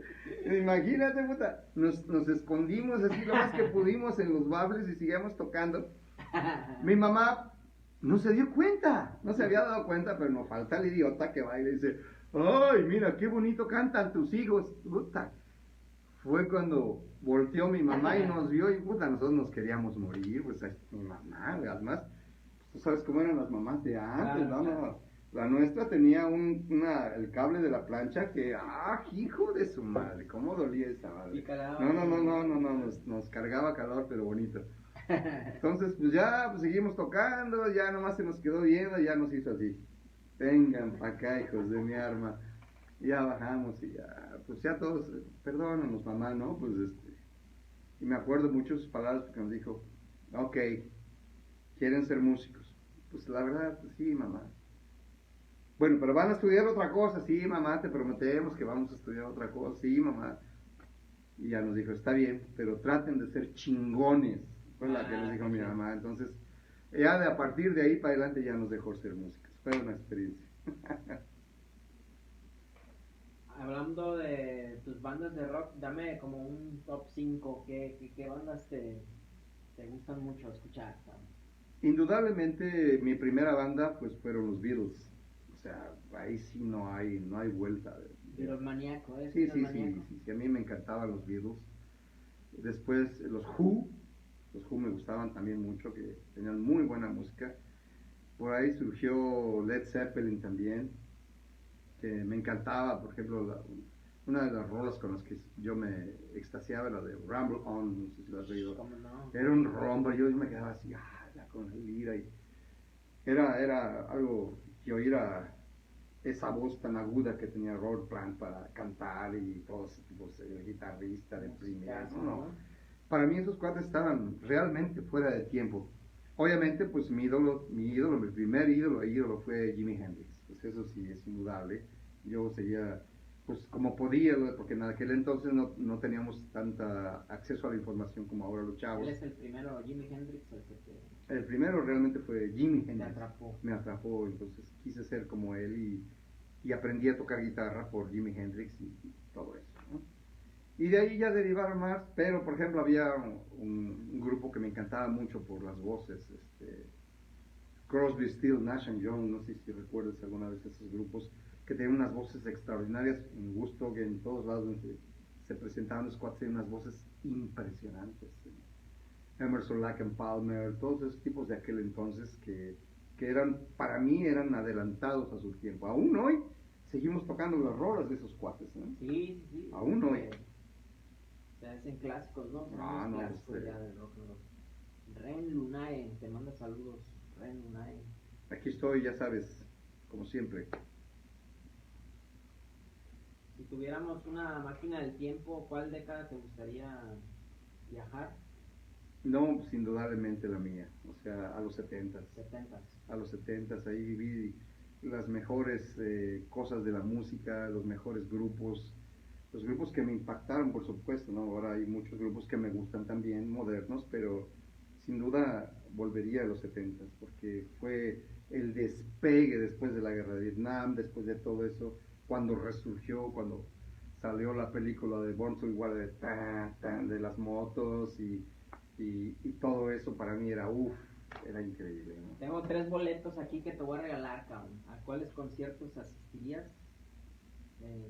Imagínate, puta. Nos escondimos así lo más que pudimos en los bables y seguíamos tocando. Mi mamá no se dio cuenta, no se había dado cuenta, pero nos falta el idiota que va y le dice, ¡ay, mira, qué bonito cantan tus hijos! Puta. Fue cuando volteó mi mamá y nos vio y puta, nosotros nos queríamos morir, pues mi mamá, además, tú sabes cómo eran las mamás de antes, claro, ¿no? Claro. La nuestra tenía el cable de la plancha que, hijo de su madre, cómo dolía esa madre. No, nos cargaba calor, pero bonito. Entonces, pues ya pues, seguimos tocando, ya nomás se nos quedó viendo, ya nos hizo así. Vengan pa' acá, hijos de mi arma. Ya bajamos y ya, pues ya todos, perdónanos mamá, ¿no? Pues y me acuerdo mucho sus palabras porque nos dijo, ok, ¿quieren ser músicos? Pues la verdad, pues sí, mamá. Bueno, pero van a estudiar otra cosa, sí, mamá, te prometemos que vamos a estudiar otra cosa, sí, mamá. Y ya nos dijo, está bien, pero traten de ser chingones, fue la que nos dijo mi mamá. Entonces, ya a partir de ahí para adelante ya nos dejó ser músicos, fue una experiencia. Hablando de tus bandas de rock, dame como un top 5, ¿qué bandas te gustan mucho escuchar? Indudablemente mi primera banda pues fueron los Beatles, o sea, ahí sí no hay vuelta. Beatles maníaco, ¿eh? Sí, a mí me encantaban los Beatles. Después los Who me gustaban también mucho, que tenían muy buena música. Por ahí surgió Led Zeppelin también, que me encantaba, por ejemplo, una de las rolas con las que yo me extasiaba era de Ramble On, no sé si lo has oído. No? Era un rombo, yo me quedaba así, con la lira, y era algo que oír esa voz tan aguda que tenía Robert Plant para cantar y todos esos tipos de guitarrista de primera, ¿no? Para mí esos cuates estaban realmente fuera de tiempo. Obviamente, pues mi primer ídolo fue Jimi Hendrix. Pues eso sí es indudable. Yo seguía, pues como podía, porque en aquel entonces no teníamos tanta acceso a la información como ahora los chavos. ¿Él es el primero, Jimi Hendrix? El primero realmente fue Jimi Hendrix. Atrapó. Me atrapó, entonces quise ser como él y aprendí a tocar guitarra por Jimi Hendrix y todo eso, ¿no? Y de ahí ya derivaron más, pero por ejemplo había un grupo que me encantaba mucho por las voces, Crosby, Stills, Nash Young, no sé si recuerdas alguna vez esos grupos que tenían unas voces extraordinarias, en gusto que en todos lados donde se presentaban los cuates tenían unas voces impresionantes. Emerson, Lake and Palmer, todos esos tipos de aquel entonces que eran, para mí eran adelantados a su tiempo. Aún hoy seguimos tocando las rolas de esos cuates, ¿no? Sí. Aún hoy. Se hacen clásicos, ¿no? Son clásicos ya del rock and roll. Ren Lunae, te manda saludos, Ren Lunae. Aquí estoy, ya sabes, como siempre. Si tuviéramos una máquina del tiempo, ¿cuál década te gustaría viajar? No, pues indudablemente la mía, o sea, a los 70s. A los 70s, ahí viví las mejores cosas de la música, los mejores grupos, los grupos que me impactaron, por supuesto, ¿no? Ahora hay muchos grupos que me gustan también, modernos, pero sin duda volvería a los 70s, porque fue el despegue después de la guerra de Vietnam, después de todo eso, cuando resurgió, cuando salió la película de Born to Be Wild, de las motos y todo eso para mí era era increíble, ¿no? Tengo 3 boletos aquí que te voy a regalar, cabrón. ¿A cuáles conciertos asistirías?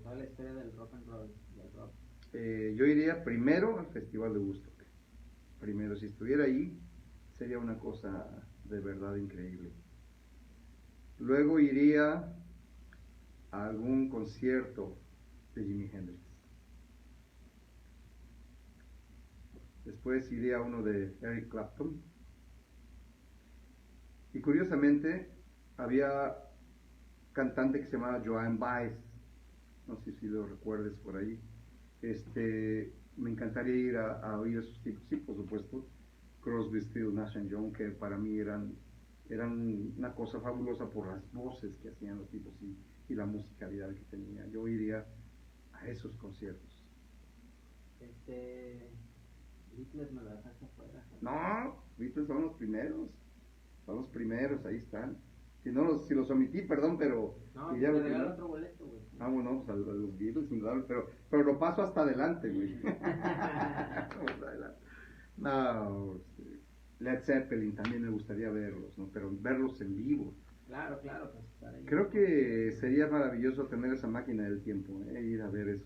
Toda la historia del rock and roll, del rock. Yo iría primero al Festival de Woodstock. Primero, si estuviera ahí, sería una cosa de verdad increíble. Luego iría a algún concierto de Jimi Hendrix. Después iría a uno de Eric Clapton. Y curiosamente, había cantante que se llamaba Joan Baez, no sé si lo recuerdes por ahí. Me encantaría ir a oír esos tipos, sí, por supuesto, Crosby, Stills, Nash Young, que para mí eran una cosa fabulosa por las voces que hacían los tipos y la musicalidad que tenía. Yo iría a esos conciertos. Beatles me lo dejaste afuera. No, Beatles son los primeros, ahí están. Si los omití, perdón, pero... No, y te ya lo regalo primero. otro boleto, güey. Ah, bueno, pues a los Beatles, indudable, pero lo paso hasta adelante, güey. Hasta adelante. No, Led Zeppelin también me gustaría verlos, ¿no? Pero verlos en vivo. Claro, claro, pues estar ahí. Creo que sería maravilloso tener esa máquina del tiempo, ir a ver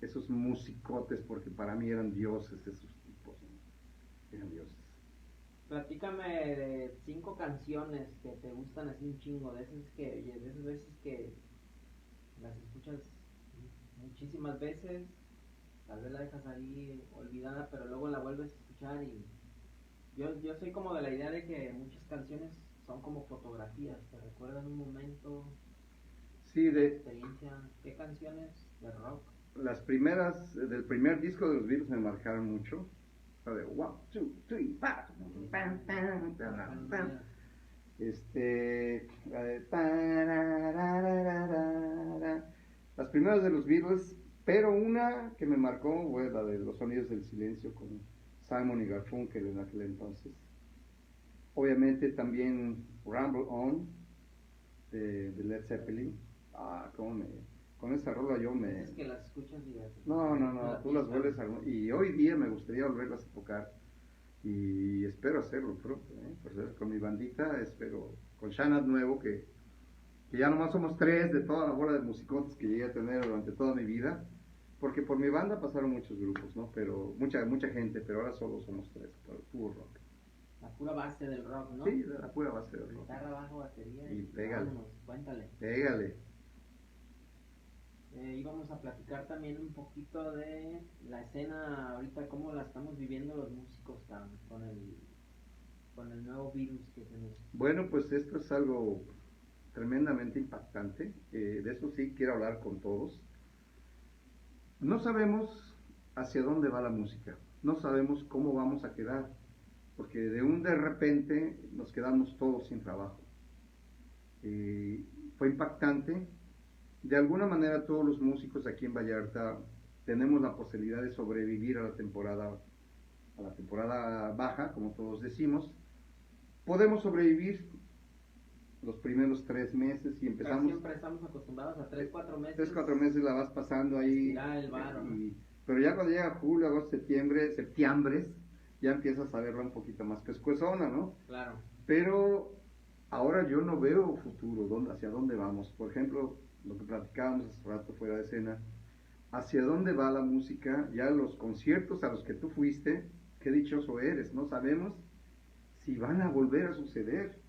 esos musicotes, porque para mí eran dioses esos tipos, ¿no? Eran dioses. Platícame de 5 canciones que te gustan así un chingo, de esas veces que las escuchas muchísimas veces, tal vez la dejas ahí olvidada, pero luego la vuelves a escuchar y yo soy como de la idea de que muchas canciones son como fotografías, te recuerdan un momento, Sí, una experiencia. ¿Qué canciones de rock? las primeras, del primer disco de los Beatles me marcaron mucho. La de 1, 2, 3, 4. La de las primeras de los Beatles, pero una que me marcó fue la de Los Sonidos del Silencio con Simon y Garfunkel en aquel entonces. Obviamente también Ramble On de Led Zeppelin. Con esa rola yo me... Es que las escuchas y las... No, tú las vuelves a... Y hoy día me gustaría volverlas a tocar y espero hacerlo pronto, Pues con mi bandita, espero, con Shanad Nuevo, que ya nomás somos 3 de toda la bola de musicotes que llegué a tener durante toda mi vida, porque por mi banda pasaron muchos grupos, ¿no? Pero mucha gente, pero ahora solo somos 3, puro rock. La pura base del rock, ¿no? Sí, la pura base del rock. Guitarra, bajo, batería Y pégale. Vámonos, cuéntale. Pégale. Íbamos a platicar también un poquito de la escena ahorita, cómo la estamos viviendo los músicos con el nuevo virus que tenemos. Bueno, pues esto es algo tremendamente impactante. De eso sí quiero hablar con todos. No sabemos hacia dónde va la música. No sabemos cómo vamos a quedar. Porque de repente nos quedamos todos sin trabajo. Fue impactante. De alguna manera todos los músicos aquí en Vallarta tenemos la posibilidad de sobrevivir a la temporada baja, como todos decimos. Podemos sobrevivir los primeros 3 meses y empezamos... Siempre estamos acostumbrados a 3-4 meses. 3-4 meses la vas pasando ahí. El varo, pero ya cuando llega julio, agosto, septiembre, ya empiezas a verla un poquito más pescuezona, ¿no? Claro. Pero ahora yo no veo futuro, hacia dónde vamos. Por ejemplo, lo que platicábamos hace rato fuera de escena, hacia dónde va la música, ya los conciertos a los que tú fuiste, qué dichoso eres, no sabemos si van a volver a suceder.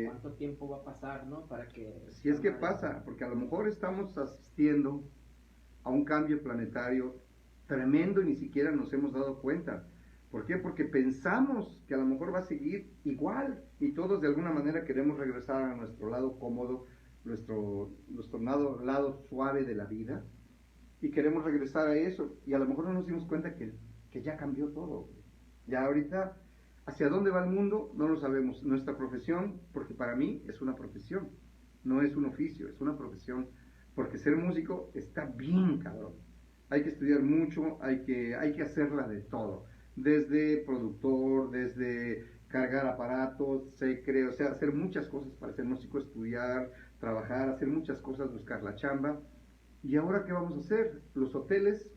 ¿Cuánto tiempo va a pasar, no? Para que... Si es que pasa, porque a lo mejor estamos asistiendo a un cambio planetario tremendo y ni siquiera nos hemos dado cuenta. ¿Por qué? Porque pensamos que a lo mejor va a seguir igual y todos de alguna manera queremos regresar a nuestro lado cómodo, nuestro lado suave de la vida y queremos regresar a eso y a lo mejor no nos dimos cuenta que ya cambió todo. Ya ahorita, ¿hacia dónde va el mundo? No lo sabemos. Nuestra profesión, porque para mí es una profesión, no es un oficio, es una profesión, porque ser músico está bien cabrón. Hay que estudiar mucho, hay que hacerla de todo, desde productor, desde cargar aparatos, hacer muchas cosas para ser músico, estudiar, trabajar, hacer muchas cosas, buscar la chamba. ¿Y ahora qué vamos a hacer? Los hoteles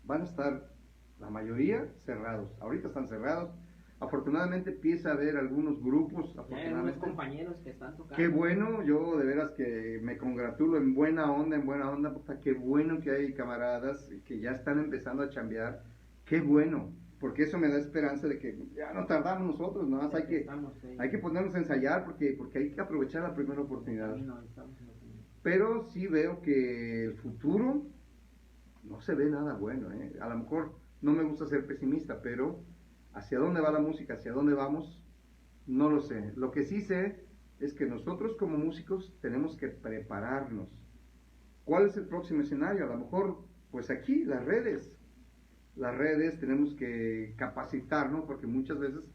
van a estar, la mayoría, cerrados. Ahorita están cerrados. Afortunadamente empieza a haber algunos grupos, Hay unos compañeros que están tocando. Qué bueno, yo de veras que me congratulo en buena onda, puta, qué bueno que hay camaradas que ya están empezando a chambear, qué bueno, porque eso me da esperanza de que ya no tardamos nosotros, nada más hay que ponernos a ensayar porque hay que aprovechar la primera oportunidad. Pero sí veo que el futuro no se ve nada bueno, a lo mejor no me gusta ser pesimista, pero hacia dónde va la música, hacia dónde vamos, No lo sé. Lo que sí sé es que nosotros como músicos tenemos que prepararnos. ¿Cuál es el próximo escenario? A lo mejor, pues aquí, las redes. Las redes tenemos que capacitarnos porque muchas veces,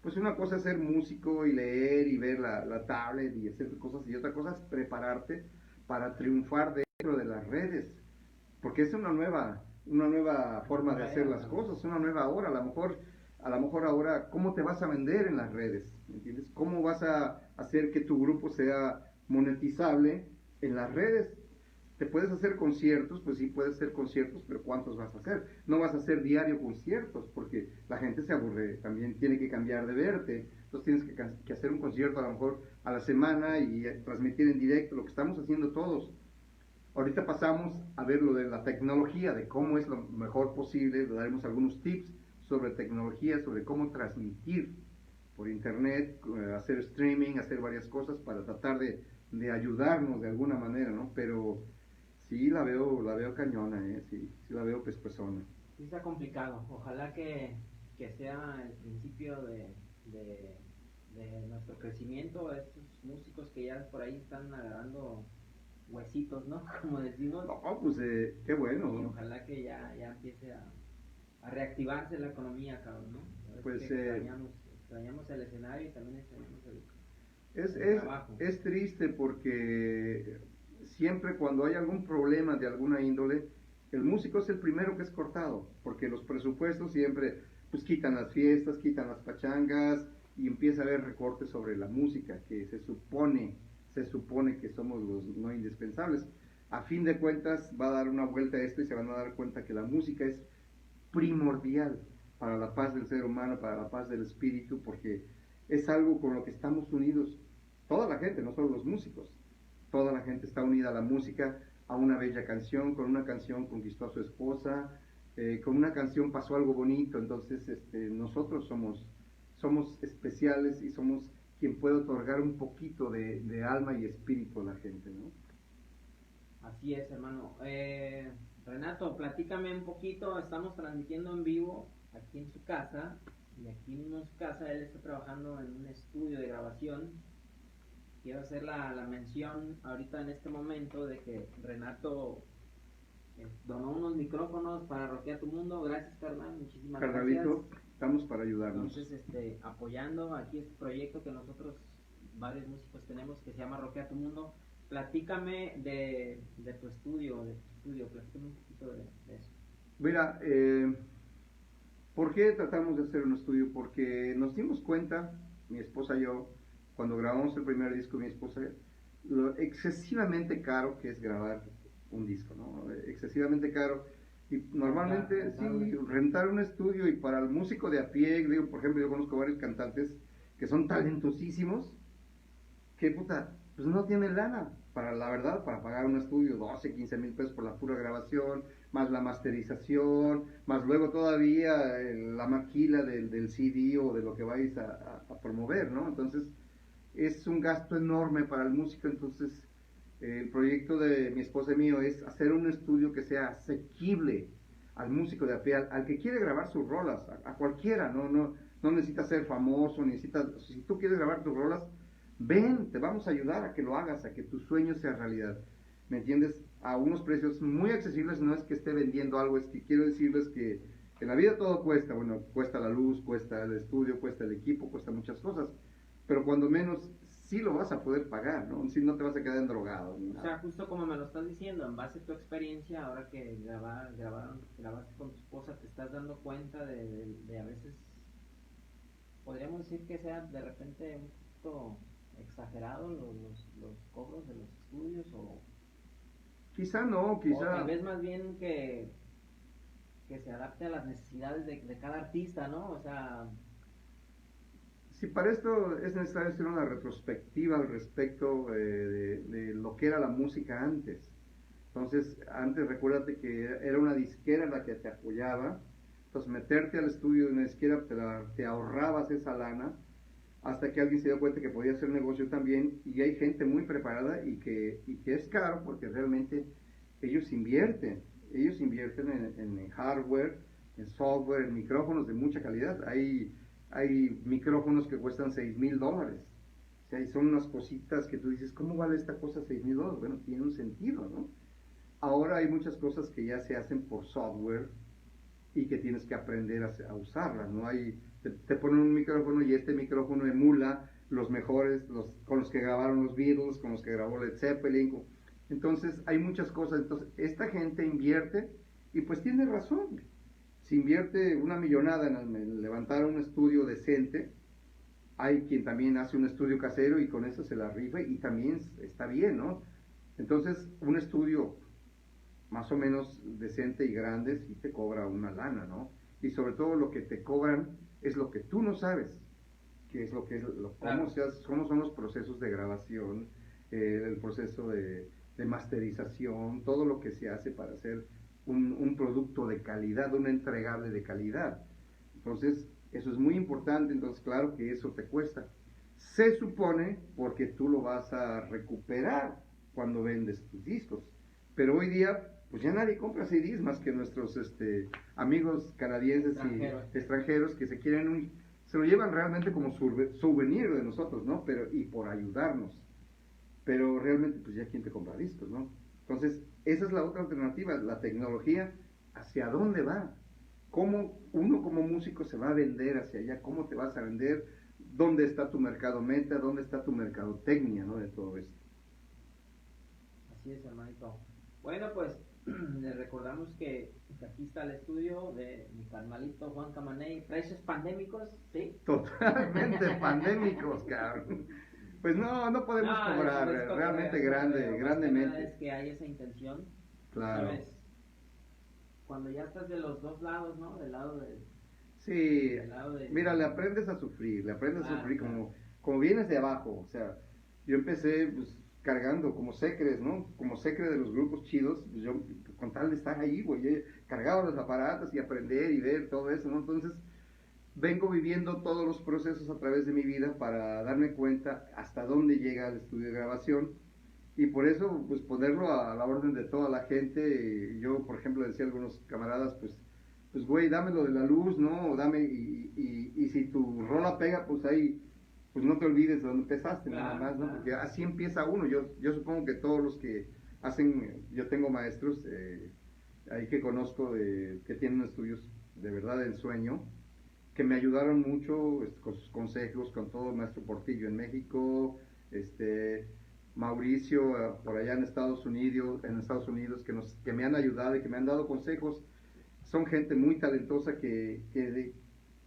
pues una cosa es ser músico y leer y ver la tablet y hacer cosas y otra cosa es prepararte para triunfar dentro de las redes. Porque es una nueva forma de hacer las cosas, una nueva hora. A lo mejor ahora, ¿cómo te vas a vender en las redes? ¿Me entiendes? ¿Cómo vas a hacer que tu grupo sea monetizable en las redes? ¿Te puedes hacer conciertos? Pues sí, puedes hacer conciertos, pero ¿cuántos vas a hacer? No vas a hacer diario conciertos, porque la gente se aburre, también tiene que cambiar de verte. Entonces tienes que hacer un concierto a lo mejor a la semana y transmitir en directo, lo que estamos haciendo todos. Ahorita pasamos a ver lo de la tecnología, de cómo es lo mejor posible, le daremos algunos tips sobre tecnología, sobre cómo transmitir por internet, hacer streaming, hacer varias cosas para tratar de ayudarnos de alguna manera, ¿no? Pero sí la veo cañona, sí, sí la veo pescuezona. Sí está complicado, ojalá que sea el principio de nuestro crecimiento, estos músicos que ya por ahí están agarrando huesitos, ¿no? Como decimos. No, pues qué bueno, Y ¿no? ojalá que ya empiece a reactivarse la economía, cabrón, ¿no? A ver Pues que extrañamos el escenario y también extrañamos es, el es, trabajo. es triste porque siempre cuando hay algún problema de alguna índole, el músico es el primero que es cortado, porque los presupuestos siempre pues quitan las fiestas, quitan las pachangas y empieza a haber recortes sobre la música, que se supone que somos los no indispensables. A fin de cuentas va a dar una vuelta a esto y se van a dar cuenta que la música es primordial para la paz del ser humano, para la paz del espíritu, porque es algo con lo que estamos unidos, toda la gente, no solo los músicos, toda la gente está unida a la música, a una bella canción, con una canción conquistó a su esposa, con una canción pasó algo bonito, entonces nosotros somos especiales y somos quien puede otorgar un poquito de alma y espíritu a la gente, ¿no? Así es, hermano. Renato, platícame un poquito. Estamos transmitiendo en vivo aquí en su casa. Y aquí mismo en su casa él está trabajando en un estudio de grabación. Quiero hacer la mención ahorita en este momento de que Renato donó unos micrófonos para Rockear tu Mundo. Gracias, carnal. Muchísimas Carnalito, gracias. estamos para ayudarnos. Entonces, apoyando aquí este proyecto que nosotros, varios músicos, tenemos que se llama Rockear tu Mundo. Platícame de tu estudio, platícame un poquito de eso. Mira, ¿por qué tratamos de hacer un estudio? Porque nos dimos cuenta, mi esposa y yo, cuando grabamos el primer disco, mi esposa, lo excesivamente caro que es grabar un disco, ¿no? Excesivamente caro. Y normalmente, sí, rentar un estudio y para el músico de a pie, digo, por ejemplo, yo conozco varios cantantes que son talentosísimos, que puta, pues no tienen lana para la verdad, para pagar un estudio 12, 15 mil pesos por la pura grabación, más la masterización, más luego todavía la maquila del CD o de lo que vais a promover, ¿no? Entonces es un gasto enorme para el músico, entonces el proyecto de mi esposa y mío es hacer un estudio que sea asequible al músico de a pie, al que quiere grabar sus rolas, a cualquiera, no necesita ser famoso, si tú quieres grabar tus rolas, ven, te vamos a ayudar a que lo hagas, a que tu sueño sea realidad. ¿Me entiendes? A unos precios muy accesibles, no es que esté vendiendo algo, es que quiero decirles que en la vida todo cuesta, bueno, cuesta la luz, cuesta el estudio, cuesta el equipo, cuesta muchas cosas, pero cuando menos sí lo vas a poder pagar, ¿no? Si no te vas a quedar endrogado. O sea, justo como me lo estás diciendo, en base a tu experiencia, ahora que grabaste con tu esposa, te estás dando cuenta de a veces, podríamos decir que sea de repente un poquito exagerado los cobros de los estudios Quizá no, quizá... o tal vez más bien que se adapte a las necesidades de cada artista, ¿no? O sea... Sí, para esto es necesario hacer una retrospectiva al respecto de lo que era la música antes. Entonces, antes recuérdate que era una disquera la que te apoyaba, entonces meterte al estudio de una disquera te ahorrabas esa lana hasta que alguien se dio cuenta que podía hacer negocio también y hay gente muy preparada y que es caro porque realmente ellos invierten en hardware, en software, en micrófonos de mucha calidad. Hay hay micrófonos que cuestan $6,000. O sea, y son unas cositas que tú dices, ¿cómo vale esta cosa $6,000? Bueno, tiene un sentido, ¿no? Ahora hay muchas cosas que ya se hacen por software y que tienes que aprender a usarlas, ¿no? Te ponen un micrófono y este micrófono emula los mejores, con los que grabaron los Beatles, con los que grabó Led Zeppelin. Entonces hay muchas cosas. Entonces esta gente invierte y pues tiene razón. Si invierte una millonada en levantar un estudio decente, hay quien también hace un estudio casero y con eso se la rifa y también está bien, ¿no? Entonces un estudio más o menos decente y grande sí te cobra una lana, ¿no? Y sobre todo lo que te cobran es lo que tú no sabes, que es cómo son los procesos de grabación, el proceso de masterización, todo lo que se hace para hacer un producto de calidad, un entregable de calidad. Entonces, eso es muy importante, entonces claro que eso te cuesta. Se supone porque tú lo vas a recuperar cuando vendes tus discos. Pero hoy día, pues ya nadie compra CDs más que nuestros amigos canadienses y extranjeros que se lo llevan realmente como souvenir de nosotros, ¿no? Y por ayudarnos. Pero realmente, pues ya quién te compra discos, ¿no? Entonces, esa es la otra alternativa, la tecnología, ¿hacia dónde va? ¿Cómo uno como músico se va a vender hacia allá? ¿Cómo te vas a vender? ¿Dónde está tu mercado meta? ¿Dónde está tu mercadotecnia, ¿no? De todo esto. Así es, hermanito. Bueno, pues les recordamos que aquí está el estudio de mi carnalito Juan Camaney. Precios pandémicos, ¿sí? Totalmente pandémicos, cabrón. Pues no podemos cobrar, realmente grandemente. Es que hay esa intención, claro. ¿Sabes? Cuando ya estás de los dos lados, ¿no? Del lado de... Sí, mira, le aprendes a sufrir, como vienes de abajo. O sea, yo empecé pues cargando como secres, ¿no? Como secre de los grupos chidos, pues yo con tal de estar ahí, güey, cargaba los aparatos y aprender y ver todo eso, ¿no? Entonces, vengo viviendo todos los procesos a través de mi vida para darme cuenta hasta dónde llega el estudio de grabación y por eso pues ponerlo a la orden de toda la gente. Yo por ejemplo decía a algunos camaradas pues güey, dame lo de la luz, ¿no? Dame y si tu rola pega pues ahí pues no te olvides de dónde empezaste, nada más, ¿no? Porque así empieza uno. Yo supongo que todos los que hacen, yo tengo maestros ahí que conozco que tienen estudios de verdad de ensueño, que me ayudaron mucho con sus consejos, con todo el maestro Portillo en México, Mauricio por allá en Estados Unidos, que me han ayudado y que me han dado consejos. Son gente muy talentosa que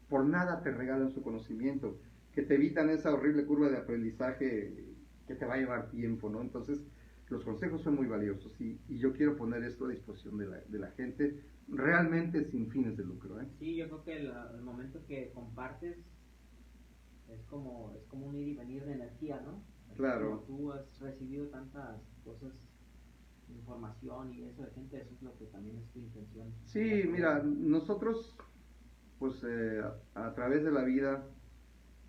por nada te regalan su conocimiento, que te evitan esa horrible curva de aprendizaje que te va a llevar tiempo, ¿no? Entonces, los consejos son muy valiosos y yo quiero poner esto a disposición de la gente realmente sin fines de lucro, ¿eh? Sí, yo creo que el momento que compartes es como un ir y venir de energía, ¿no? Claro. Como tú has recibido tantas cosas, información y eso de gente, eso es lo que también es tu intención. Sí, mira, nosotros, pues a través de la vida,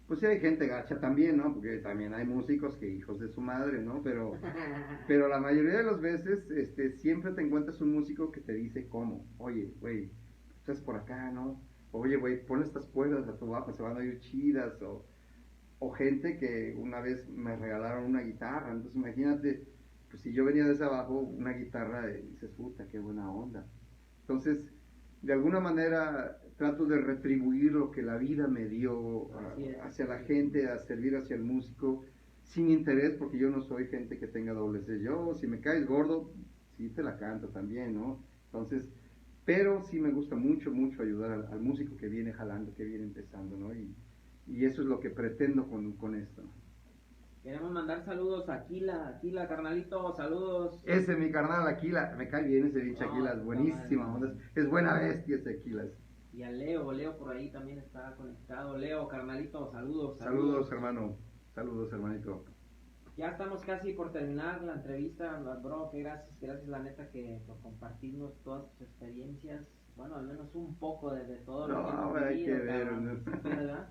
pues sí hay gente gacha también, ¿no? Porque también hay músicos que hijos de su madre, ¿no? Pero la mayoría de las veces, siempre te encuentras un músico que te dice cómo. Oye, güey, estás por acá, ¿no? Oye, güey, pon estas cuerdas a tu bajo, se van a ir chidas. O gente que una vez me regalaron una guitarra. Entonces imagínate, pues si yo venía de ese abajo, una guitarra, dices, puta, qué buena onda. Entonces, de alguna manera trato de retribuir lo que la vida me dio hacia la gente, a servir hacia el músico, sin interés, porque yo no soy gente que tenga dobles de yo. Si me caes gordo, sí te la canto también, ¿no? Entonces, pero sí me gusta mucho ayudar al músico que viene jalando, que viene empezando, ¿no? Y eso es lo que pretendo con esto. Queremos mandar saludos a Aquila, carnalito, saludos. Ese mi carnal Aquila, me cae bien ese bicho Aquila, es buenísima, es buena bestia ese Aquila. Y a Leo por ahí también está conectado. Leo, carnalito, saludos. Saludos hermano, saludos hermanito. Ya estamos casi por terminar la entrevista, bro, que gracias la neta que por compartirnos todas tus experiencias, bueno, al menos un poco de todo lo que hemos vivido. Hay que ver, ¿verdad?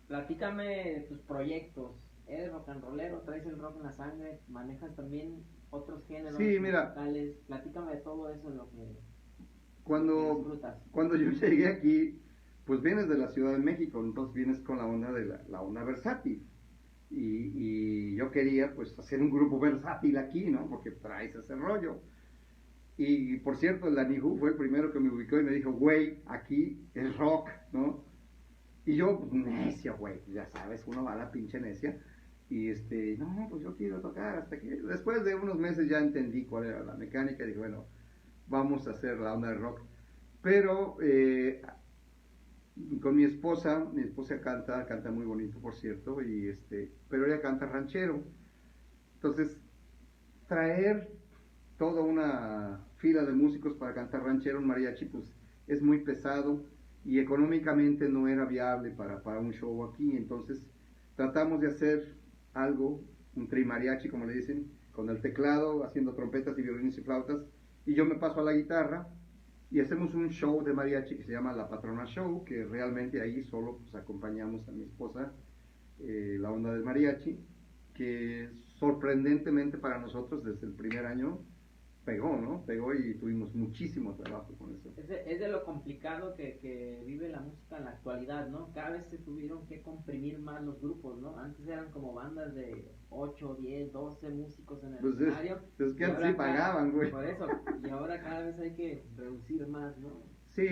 Platícame tus proyectos. Eres rock and rollero, traes el rock en la sangre, manejas también otros géneros musicales. Platícame de todo eso, lo que cuando yo llegué aquí, pues vienes de la Ciudad de México, entonces vienes con la onda de la onda versátil. Y yo quería pues hacer un grupo versátil aquí, ¿no? Porque traes ese rollo. Y por cierto, el Danny Who fue el primero que me ubicó y me dijo, güey, aquí es rock, ¿no? Y yo, pues necio, güey, ya sabes, uno va a la pinche necia. Y no, pues yo quiero tocar hasta que... Después de unos meses ya entendí cuál era la mecánica y dije, bueno, vamos a hacer la onda de rock. Pero con mi esposa canta muy bonito, por cierto, pero ella canta ranchero. Entonces, traer toda una fila de músicos para cantar ranchero en mariachi, pues es muy pesado y económicamente no era viable para un show aquí. Entonces, tratamos de hacer algo, un trimariachi, como le dicen, con el teclado, haciendo trompetas y violines y flautas, y yo me paso a la guitarra, y hacemos un show de mariachi que se llama La Patrona Show, que realmente ahí solo pues acompañamos a mi esposa, la onda del mariachi, que sorprendentemente para nosotros desde el primer año pegó, ¿no? Pegó y tuvimos muchísimo trabajo con eso. Es de lo complicado que vive la música en la actualidad, ¿no? Cada vez se tuvieron que comprimir más los grupos, ¿no? Antes eran como bandas de 8, 10, 12 músicos en el Pues escenario. es que antes sí pagaban, güey. Por eso, y ahora cada vez hay que reducir más, ¿no? Sí,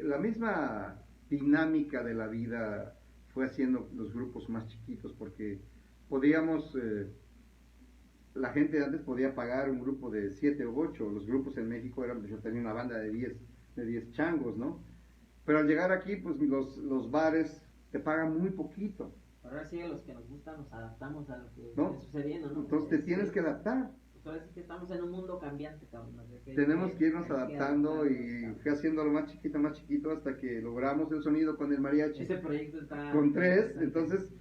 la misma dinámica de la vida fue haciendo los grupos más chiquitos porque podíamos... la gente antes podía pagar un grupo de 7 o 8, los grupos en México eran, yo tenía una banda de 10 changos, ¿no? Pero al llegar aquí, pues los bares te pagan muy poquito. Ahora sí, a los que nos gustan nos adaptamos a lo que ¿No? está sucediendo, ¿no? Entonces te tienes que adaptar. Pues ahora sí que estamos en un mundo cambiante, cabrón. Tenemos que irnos adaptando y fui haciéndolo más chiquito hasta que logramos el sonido con el mariachi. Ese proyecto está... Con 3, entonces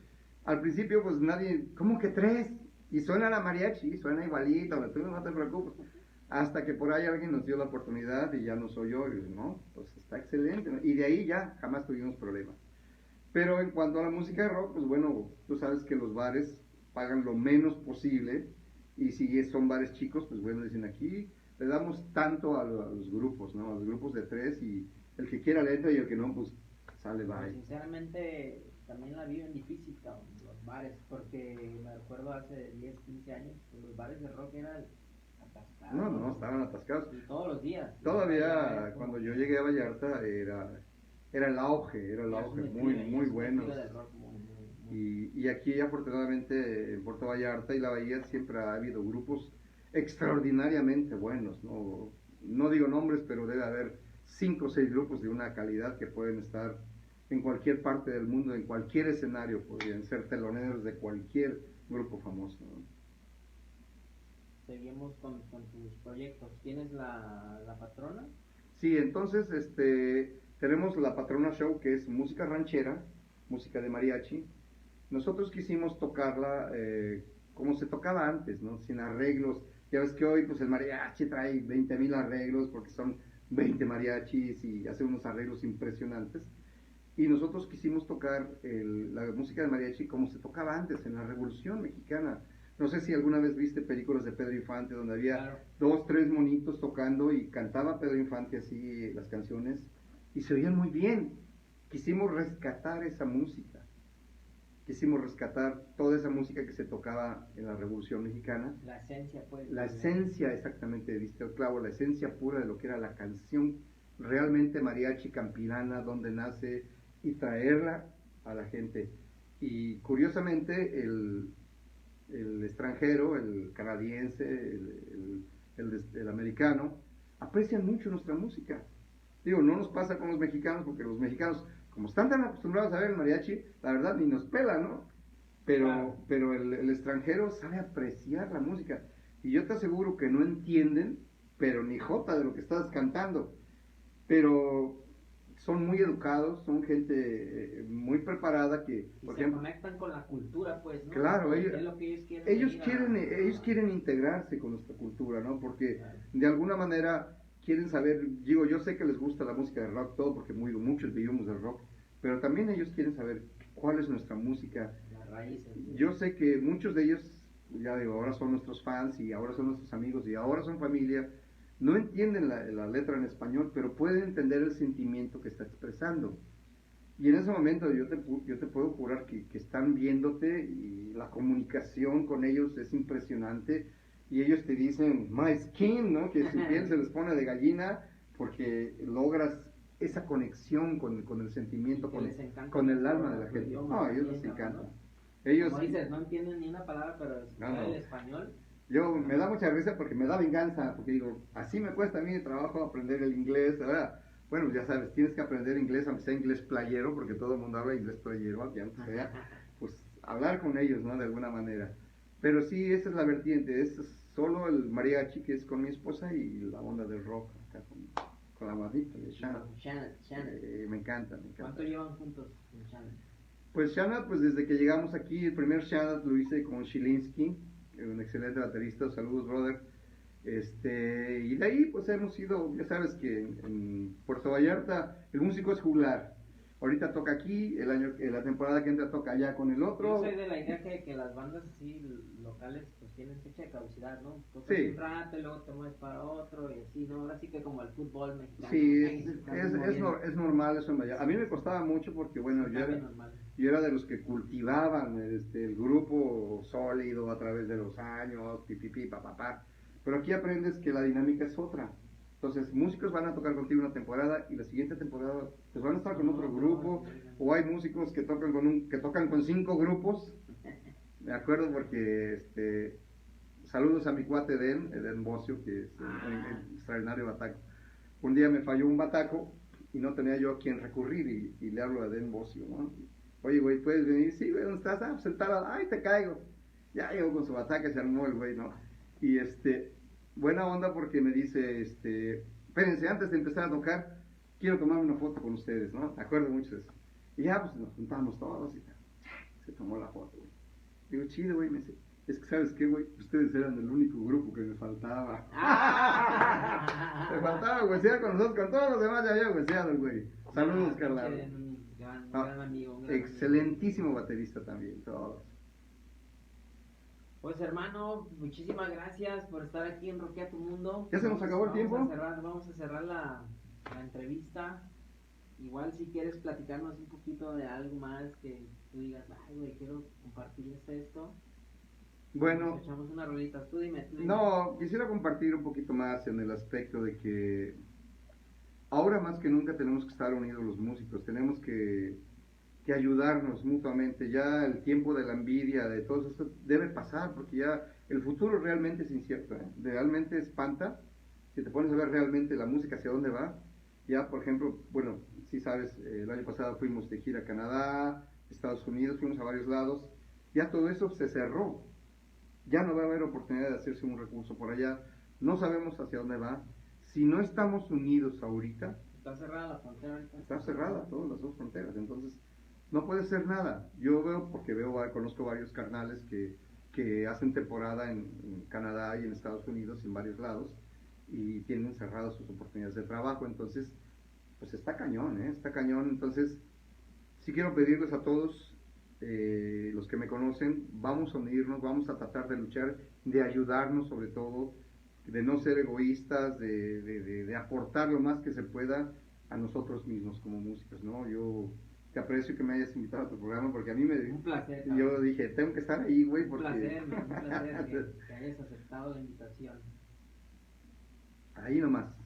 al principio pues nadie, ¿cómo que 3? Y suena la mariachi, suena igualito, tú no te preocupes. Hasta que por ahí alguien nos dio la oportunidad y ya nos oyó y dije, no, pues está excelente, ¿no? Y de ahí ya jamás tuvimos problemas. Pero en cuanto a la música de rock, pues bueno, tú sabes que los bares pagan lo menos posible y si son bares chicos, pues bueno, dicen aquí le damos tanto a los grupos, ¿no? A los grupos de 3 y el que quiera le entra y el que no, pues sale bye. Sinceramente, también la viven difícil, cabrón, los bares, porque me recuerdo hace 10, 15 años, pues los bares de rock eran atascados. No, estaban atascados. Y todos los días. Todavía cuando yo llegué a Vallarta era el auge muy bueno. Y aquí afortunadamente en Puerto Vallarta y la Bahía siempre ha habido grupos extraordinariamente buenos, ¿no? No digo nombres, pero debe haber 5 o 6 grupos de una calidad que pueden estar en cualquier parte del mundo, en cualquier escenario, podrían ser teloneros de cualquier grupo famoso, ¿no? Seguimos con tus proyectos. ¿Tienes la patrona? Sí, entonces tenemos la Patrona Show, que es música ranchera, música de mariachi. Nosotros quisimos tocarla como se tocaba antes, ¿no? Sin arreglos. Ya ves que hoy pues el mariachi trae 20,000 arreglos porque son 20 mariachis y hace unos arreglos impresionantes. Y nosotros quisimos tocar la música de mariachi como se tocaba antes, en la Revolución Mexicana. No sé si alguna vez viste películas de Pedro Infante donde había 2, 3 monitos tocando y cantaba Pedro Infante así las canciones y se oían muy bien. Quisimos rescatar esa música. Quisimos rescatar toda esa música que se tocaba en la Revolución Mexicana. La esencia, pues. La esencia, exactamente, diste el clavo, la esencia pura de lo que era la canción realmente mariachi campirana, donde nace, y traerla a la gente. Y curiosamente, el extranjero, el canadiense, el americano, aprecian mucho nuestra música. Digo, no nos pasa con los mexicanos, porque los mexicanos, como están tan acostumbrados a ver el mariachi, la verdad ni nos pela, ¿no? Pero el extranjero sabe apreciar la música. Y yo te aseguro que no entienden, pero ni jota de lo que estás cantando. Pero son muy educados, son gente muy preparada que, por ejemplo, se conectan con la cultura, pues, ¿no? Claro, es lo que ellos quieren. Ellos quieren integrarse con nuestra cultura, ¿no? Porque de alguna manera quieren saber, digo, yo sé que les gusta la música de rock, todo, porque muchos vivimos del rock, pero también ellos quieren saber cuál es nuestra música. Las raíces. ¿Sí? Yo sé que muchos de ellos, ya digo, ahora son nuestros fans y ahora son nuestros amigos y ahora son familia. No entienden la letra en español, pero pueden entender el sentimiento que está expresando. Y en ese momento yo te puedo jurar que están viéndote y la comunicación con ellos es impresionante. Y ellos te dicen, my skin, ¿no? Que su piel se les pone de gallina porque logras esa conexión con el sentimiento, con el alma de la gente. No, a ellos les encanta. Ellos, como dices, no entienden ni una palabra, pero escuchar el español. Me da mucha risa porque me da venganza, porque digo, así me cuesta a mí de trabajo aprender el inglés. Ahora, bueno, ya sabes, tienes que aprender inglés, aunque sea inglés playero, porque todo el mundo habla inglés playero, aunque sea, pues hablar con ellos, ¿no? De alguna manera. Pero sí, esa es la vertiente, es solo el mariachi que es con mi esposa y la onda del rock acá con la madrita de Shannon. Me encanta. ¿Cuánto llevan juntos con Shannon? Pues Shannon, pues desde que llegamos aquí, el primer Shannon lo hice con Shilinsky, un excelente baterista, saludos brother. Y de ahí pues hemos ido, ya sabes que en Puerto Vallarta el músico es juglar. Ahorita toca aquí, la temporada que entra toca allá con el otro. Yo soy de la idea que las bandas así locales pues tienen fecha de caducidad, ¿no? Tocas Sí. un rato y luego te mueves para otro y así, ¿no? Ahora sí que como el fútbol mexicano. Sí, es normal eso en Vallarta. A mí me costaba mucho porque bueno, yo era de los que cultivaban el grupo sólido a través de los años, papá. Pero aquí aprendes que la dinámica es otra. Entonces, músicos van a tocar contigo una temporada y la siguiente temporada pues van a estar con otro grupo, o hay músicos que tocan con 5 grupos. Me acuerdo porque saludos a mi cuate Eden Bocio, que es un extraordinario bataco. Un día me falló un bataco y no tenía yo a quien recurrir y le hablo a Eden Bocio, ¿no? Oye, güey, ¿puedes venir? Sí, güey, ¿dónde estás? Ah, pues sentado, ay, te caigo. Ya llegó con su bataca, se armó el güey, ¿no? Y buena onda porque me dice, espérense, antes de empezar a tocar, quiero tomarme una foto con ustedes, ¿no? Me acuerdo mucho de eso. Y ya, pues nos juntamos todos y se tomó la foto, güey. Digo, chido, güey, me dice, es que ¿sabes qué, güey? Ustedes eran el único grupo que me faltaba. Me faltaba huesear con nosotros, con todos los demás ya había hueseado el güey. Saludos, Carla. Gran amigo. Excelentísimo baterista también, todos. Pues hermano, muchísimas gracias por estar aquí en Roquea tu Mundo. ¿Ya se nos acabó el tiempo? Vamos a cerrar la entrevista. Igual si quieres platicarnos un poquito de algo más que tú digas, ay güey, quiero compartirles esto. Bueno, nos echamos unas rolitas, tú dime. No, quisiera compartir un poquito más en el aspecto de que ahora más que nunca tenemos que estar unidos los músicos, tenemos que ayudarnos mutuamente. Ya el tiempo de la envidia, de todo eso debe pasar, porque ya el futuro realmente es incierto, ¿eh? Realmente espanta. Si te pones a ver realmente la música hacia dónde va, ya por ejemplo, bueno, si sabes, el año pasado fuimos de gira a Canadá, Estados Unidos, fuimos a varios lados, ya todo eso se cerró, ya no va a haber oportunidad de hacerse un recurso por allá, no sabemos hacia dónde va. Si no estamos unidos ahorita, está cerrada la frontera ahorita. Está cerrada todas las dos fronteras, entonces no puede ser nada. Yo conozco varios carnales que hacen temporada en Canadá y en Estados Unidos, en varios lados, y tienen cerradas sus oportunidades de trabajo. Entonces, pues está cañón, está cañón. Entonces, sí quiero pedirles a todos, los que me conocen, vamos a unirnos, vamos a tratar de luchar, de ayudarnos sobre todo, de no ser egoístas, de aportar lo más que se pueda a nosotros mismos como músicos, ¿no? Yo te aprecio que me hayas invitado a tu programa porque a mí un placer. Yo dije, tengo que estar ahí, güey, porque... Un placer que hayas aceptado la invitación. Ahí nomás,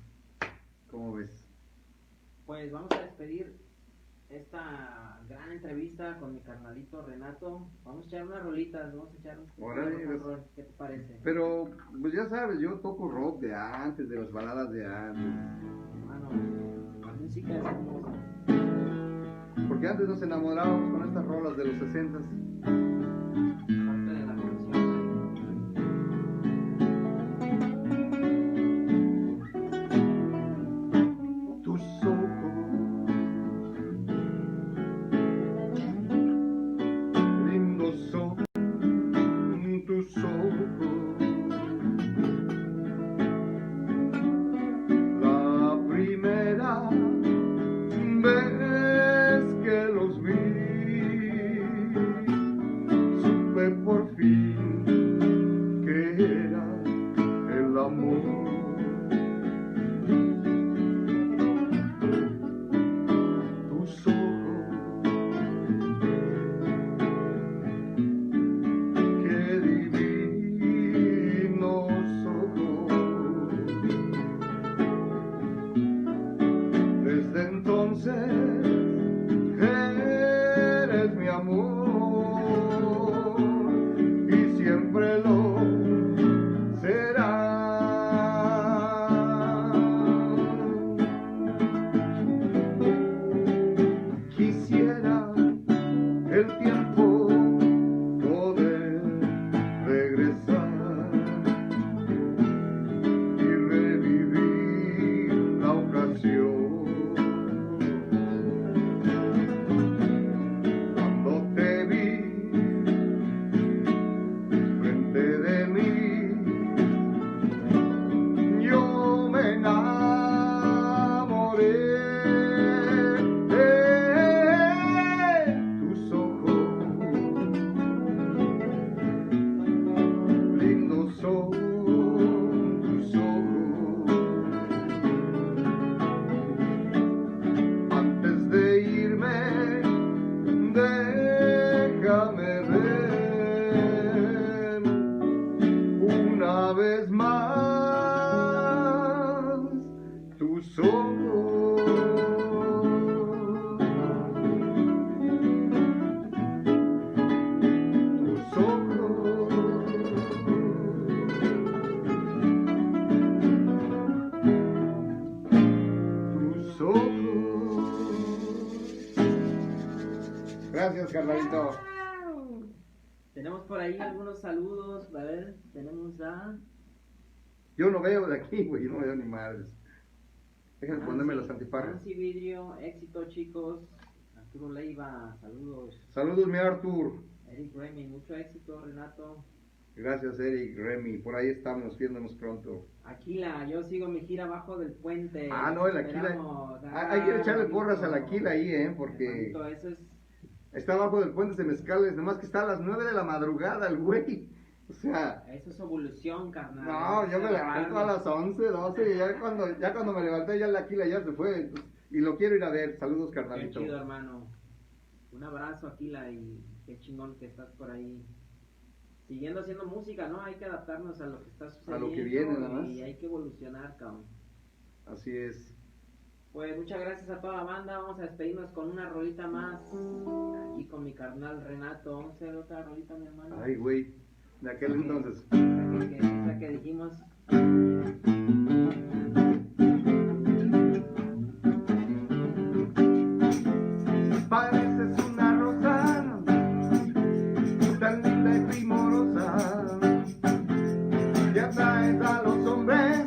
¿cómo ves? Pues vamos a despedir esta gran entrevista con mi carnalito Renato. Vamos a echar unas rolitas, vamos a echar un rock. ¿Qué te parece? Pero, pues ya sabes, yo toco rock de antes, de las baladas de antes. Hermano, la música es hermosa. Porque antes nos enamorábamos con estas rolas de los 60s. Parte de la canción. Tus ojos, lindos son tus ojos. La primera vez que los vi, entonces eres mi amor y siempre lo serás. Quisiera el tiempo poder regresar y revivir la ocasión cuando te vi frente de mí. Yo me enamoré de tus ojos, lindos son tus ojos. Antes de irme, déjame ver una vez más tus ojos. Tus ojos. Tus ojos. Gracias, carnalito. Tenemos por ahí algunos saludos. A ver, tenemos a Yo no veo de aquí, güey, no veo ni madres. Déjenme ponerme los antiparras. Nancy Vidrio, éxito chicos. Arturo Leiva, saludos. Saludos, mi Artur. Eric Remy, mucho éxito, Renato. Gracias, Eric, Remy. Por ahí estamos, viéndonos pronto. Aquila, yo sigo mi gira abajo del puente. Ah, no, el Aquila. Esperamos. Hay que echarle bonito. porras al Aquila ahí, porque Bonito, eso es. está abajo del puente de Mezcales, nomás que está a las 9 de la madrugada el güey. O sea, Eso es evolución, carnal. no, yo me levanto a las 11, 12 y ya cuando me levanté ya el Aquila ya se fue. Y lo quiero ir a ver. Saludos, Qué carnalito. chido, hermano. Un abrazo, Aquila, y qué chingón que estás por ahí. Siguiendo haciendo música, ¿no? Hay que adaptarnos a lo que está sucediendo. A lo que viene, nada más. Y hay que evolucionar, cabrón. Así es. Pues muchas gracias a toda la banda. Vamos a despedirnos con una rolita más. Aquí con mi carnal Renato. Vamos a hacer otra rolita, mi hermano. Ay, güey. De aquel entonces. Esa que dijimos. Pareces una rosa tan linda y primorosa, que atraes a los hombres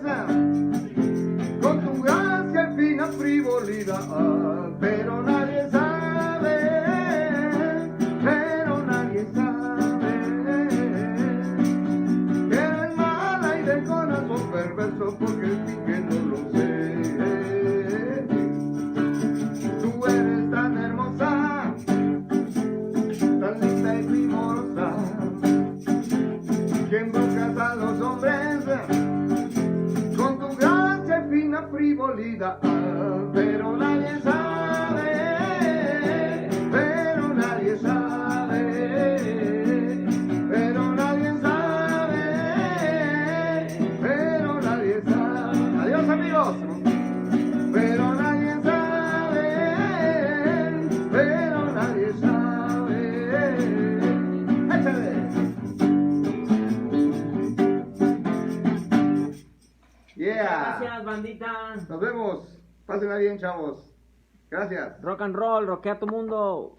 con tu gracia y fina frivolidad, pero nadie sabe que eres mala y de corazón perverso, porque el fin que no lo sé. Tú eres tan hermosa, tan linda y primorosa, que embrujas a los hombres con tu gracia y fina frivolidad, pero nadie sabe, pero nadie sabe, pero nadie sabe, pero nadie sabe. Adiós, amigos. Pero nadie sabe, pero nadie sabe. ¡Échale! Yeah. Gracias, bandita. Nos vemos. Pásenla bien, chavos. Gracias. Rock and roll, rockea tu mundo.